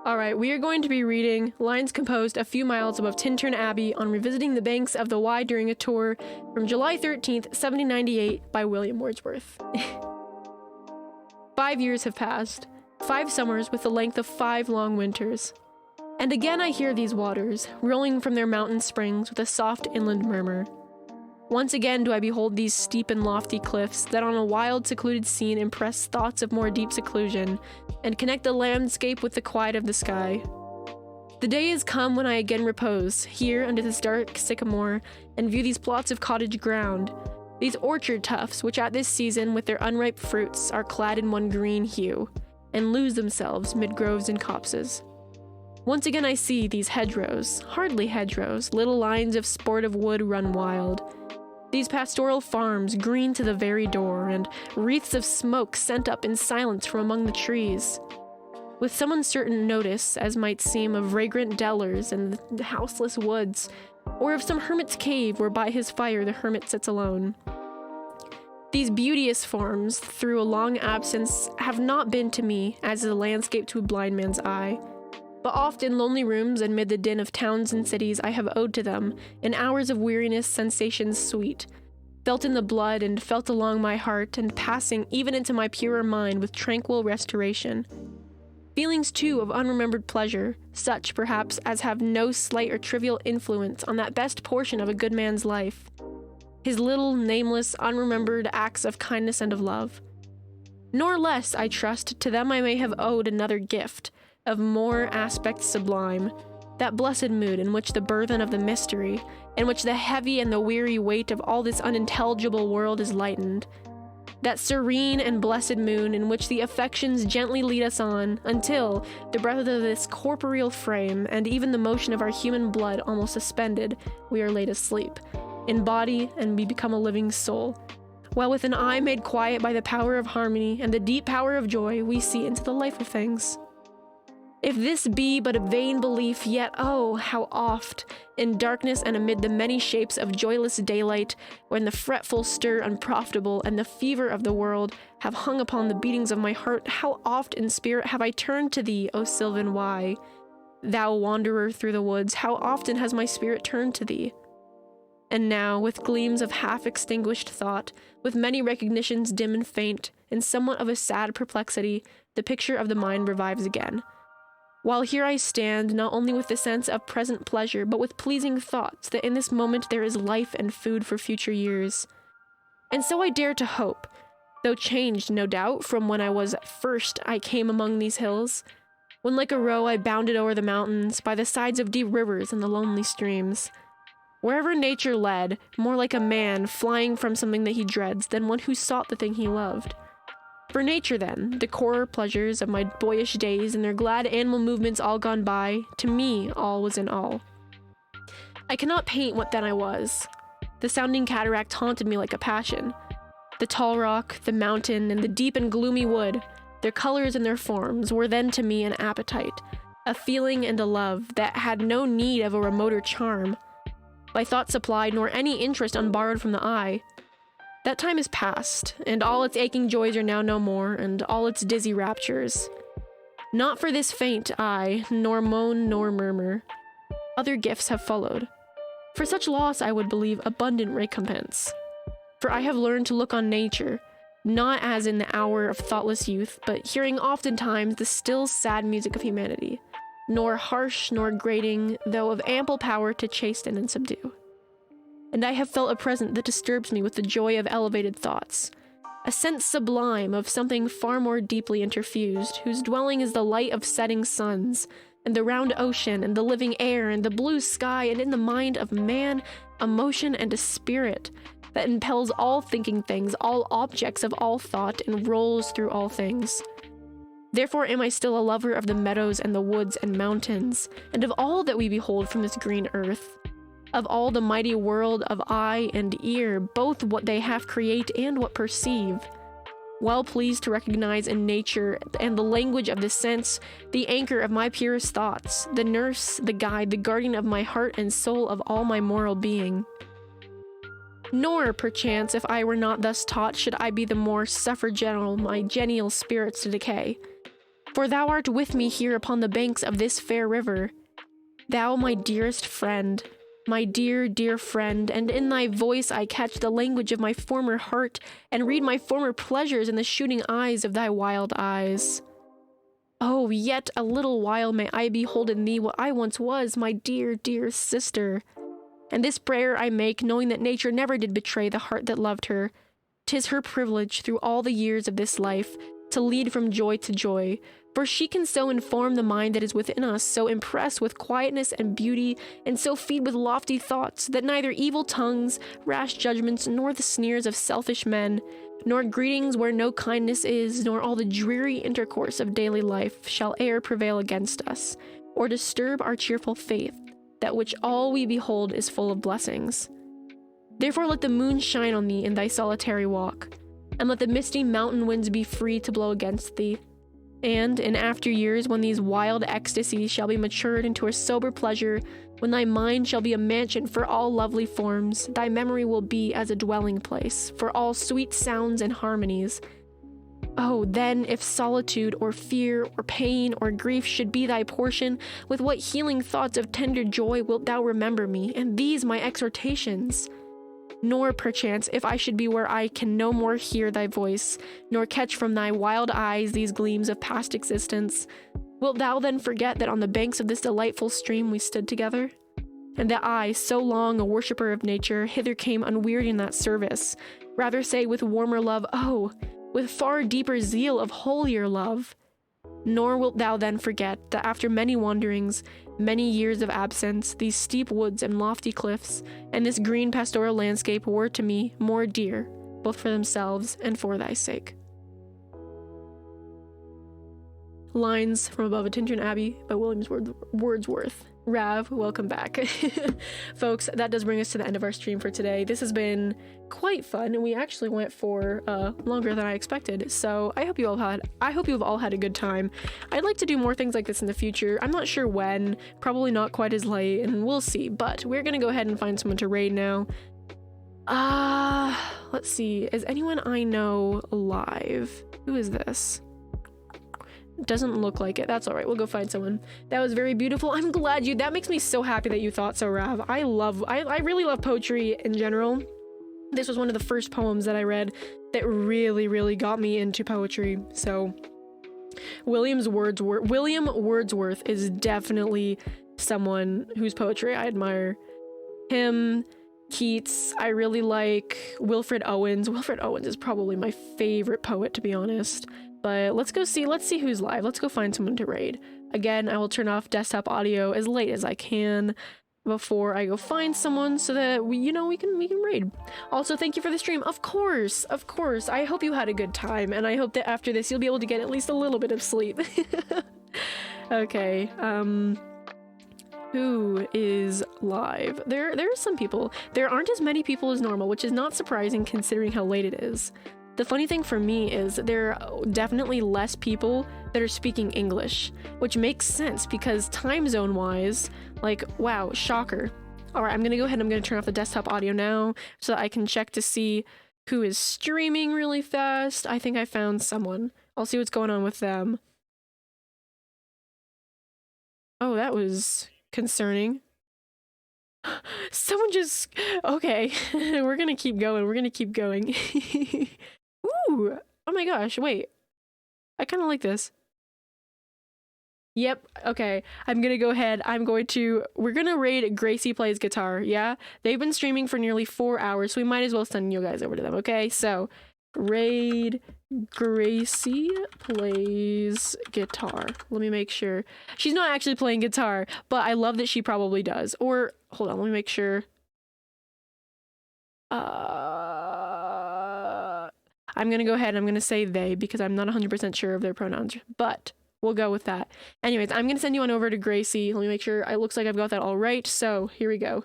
Alright, we are going to be reading lines composed a few miles above Tintern Abbey on revisiting the banks of the Wye during a tour from July 13th, 1798 by William Wordsworth. 5 years have passed, 5 summers with the length of 5 long winters. And again I hear these waters, rolling from their mountain springs with a soft inland murmur. Once again do I behold these steep and lofty cliffs that on a wild secluded scene impress thoughts of more deep seclusion, and connect the landscape with the quiet of the sky. The day is come when I again repose, here under this dark sycamore, and view these plots of cottage ground, these orchard tufts which at this season with their unripe fruits are clad in one green hue, and lose themselves mid groves and copses. Once again I see these hedgerows, hardly hedgerows, little lines of sportive wood run wild. These pastoral farms green to the very door, and wreaths of smoke sent up in silence from among the trees. With some uncertain notice, as might seem, of vagrant dellers and the houseless woods, or of some hermit's cave where by his fire the hermit sits alone. These beauteous forms, through a long absence, have not been to me as the landscape to a blind man's eye. But oft in lonely rooms and mid the din of towns and cities I have owed to them, in hours of weariness, sensations sweet, felt in the blood and felt along my heart, and passing even into my purer mind with tranquil restoration. Feelings too of unremembered pleasure, such perhaps as have no slight or trivial influence on that best portion of a good man's life, his little, nameless, unremembered acts of kindness and of love. Nor less, I trust, to them I may have owed another gift, of more aspect sublime, that blessed mood in which the burthen of the mystery, in which the heavy and the weary weight of all this unintelligible world is lightened, that serene and blessed moon in which the affections gently lead us on, until, the breath of this corporeal frame, and even the motion of our human blood almost suspended, we are laid asleep, in body, and we become a living soul, while with an eye made quiet by the power of harmony and the deep power of joy, we see into the life of things. If this be but a vain belief, yet oh, how oft, in darkness and amid the many shapes of joyless daylight, when the fretful stir unprofitable and the fever of the world have hung upon the beatings of my heart, how oft in spirit have I turned to thee, O Sylvan Wye, thou wanderer through the woods, how often has my spirit turned to thee? And now, with gleams of half-extinguished thought, with many recognitions dim and faint, in somewhat of a sad perplexity, the picture of the mind revives again. While here I stand, not only with the sense of present pleasure, but with pleasing thoughts that in this moment there is life and food for future years. And so I dare to hope, though changed, no doubt, from when I was first I came among these hills, when like a roe I bounded o'er the mountains, by the sides of deep rivers and the lonely streams. Wherever nature led, more like a man flying from something that he dreads than one who sought the thing he loved. For nature, then, the core pleasures of my boyish days and their glad animal movements all gone by, to me all was in all. I cannot paint what then I was. The sounding cataract haunted me like a passion. The tall rock, the mountain, and the deep and gloomy wood, their colors and their forms, were then to me an appetite, a feeling and a love that had no need of a remoter charm, by thought supplied, nor any interest unborrowed from the eye. That time is past, and all its aching joys are now no more, and all its dizzy raptures. Not for this faint eye, nor moan nor murmur. Other gifts have followed. For such loss I would believe abundant recompense. For I have learned to look on nature, not as in the hour of thoughtless youth, but hearing oftentimes the still sad music of humanity, nor harsh nor grating, though of ample power to chasten and subdue. And I have felt a present that disturbs me with the joy of elevated thoughts, a sense sublime of something far more deeply interfused, whose dwelling is the light of setting suns, and the round ocean, and the living air, and the blue sky, and in the mind of man, a motion and a spirit that impels all thinking things, all objects of all thought, and rolls through all things. Therefore am I still a lover of the meadows and the woods and mountains, and of all that we behold from this green earth, of all the mighty world of eye and ear, both what they have create and what perceive, well pleased to recognize in nature and the language of the sense the anchor of my purest thoughts, the nurse, the guide, the guardian of my heart and soul, of all my moral being. Nor, perchance, if I were not thus taught, should I be the more suffer my genial spirits to decay. For thou art with me here upon the banks of this fair river. Thou, my dearest friend, my dear, dear friend, and in thy voice I catch the language of my former heart, and read my former pleasures in the shooting eyes of thy wild eyes. Oh, yet a little while may I behold in thee what I once was, my dear, dear sister. And this prayer I make, knowing that nature never did betray the heart that loved her. 'Tis her privilege, through all the years of this life, to lead from joy to joy, for she can so inform the mind that is within us, so impress with quietness and beauty, and so feed with lofty thoughts, that neither evil tongues, rash judgments, nor the sneers of selfish men, nor greetings where no kindness is, nor all the dreary intercourse of daily life shall e'er prevail against us, or disturb our cheerful faith, that which all we behold is full of blessings. Therefore let the moon shine on thee in thy solitary walk, and let the misty mountain winds be free to blow against thee. And in after years, when these wild ecstasies shall be matured into a sober pleasure, when thy mind shall be a mansion for all lovely forms, thy memory will be as a dwelling place for all sweet sounds and harmonies. Oh, then, if solitude, or fear, or pain, or grief should be thy portion, with what healing thoughts of tender joy wilt thou remember me, and these my exhortations? Nor, perchance, if I should be where I can no more hear thy voice, nor catch from thy wild eyes these gleams of past existence, wilt thou then forget that on the banks of this delightful stream we stood together? And that I, so long a worshipper of nature, hither came unwearied in that service, rather say with warmer love, oh, with far deeper zeal of holier love. Nor wilt thou then forget that after many wanderings, many years of absence, these steep woods and lofty cliffs, and this green pastoral landscape were to me more dear, both for themselves and for thy sake. Lines from Above a Tintern Abbey by William Wordsworth. Rav, welcome back. Folks, that does bring us to the end of our stream for today. This has been quite fun, and we actually went for longer than I expected. So I hope you have all had a good time. I'd like to do more things like this in the future. I'm not sure when, probably not quite as late, and we'll see. But we're gonna go ahead and find someone to raid now. Let's see. Is anyone I know alive? Who is this? Doesn't look like it. That's all right. We'll go find someone. That was very beautiful. I'm glad that makes me so happy that you thought so, Rav. I really love poetry in general. This was one of the first poems that I read that really, really got me into poetry. So William Wordsworth is definitely someone whose poetry I admire. Him, Keats, I really like Wilfred Owens. Wilfred Owens is probably my favorite poet, to be honest. But let's see who's live. Let's go find someone to raid. Again, I will turn off desktop audio as late as I can before I go find someone so that we can raid. Also, thank you for the stream. Of course. I hope you had a good time, and I hope that after this you'll be able to get at least a little bit of sleep. Okay, who is live? There are some people. There aren't as many people as normal, which is not surprising considering how late it is. The funny thing for me is there are definitely less people that are speaking English, which makes sense because time zone wise, like, wow, shocker. All right, I'm gonna go ahead and I'm gonna turn off the desktop audio now so that I can check to see who is streaming really fast. I think I found someone. I'll see what's going on with them. Oh, that was concerning. Someone just... Okay, we're gonna keep going. Ooh, oh my gosh, wait. I kind of like this. Yep, okay. I'm gonna go ahead. We're gonna raid Gracie Plays Guitar, yeah? They've been streaming for nearly 4 hours, so we might as well send you guys over to them, okay? So, raid Gracie Plays Guitar. Let me make sure. She's not actually playing guitar, but I love that she probably does. Or, hold on, let me make sure. I'm gonna go ahead and I'm gonna say they because I'm not 100% sure of their pronouns, but we'll go with that. Anyways, I'm gonna send you on over to Gracie. Let me make sure. It looks like I've got that all right. So here we go.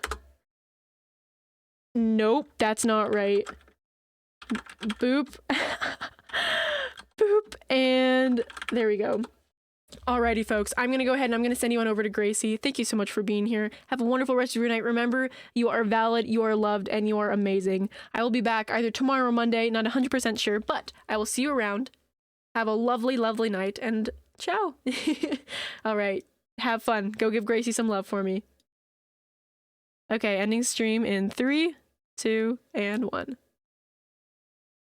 Nope, that's not right. Boop. Boop. And there we go. Alrighty, folks. I'm gonna go ahead and I'm gonna send you on over to Gracie. Thank you so much for being here. Have a wonderful rest of your night. Remember, you are valid, you are loved, and you are amazing. I will be back either tomorrow or Monday, not 100% sure, but I will see you around. Have a lovely, lovely night, and Ciao. All right. Have fun. Go give Gracie some love for me. Okay, ending stream in 3, 2, and 1.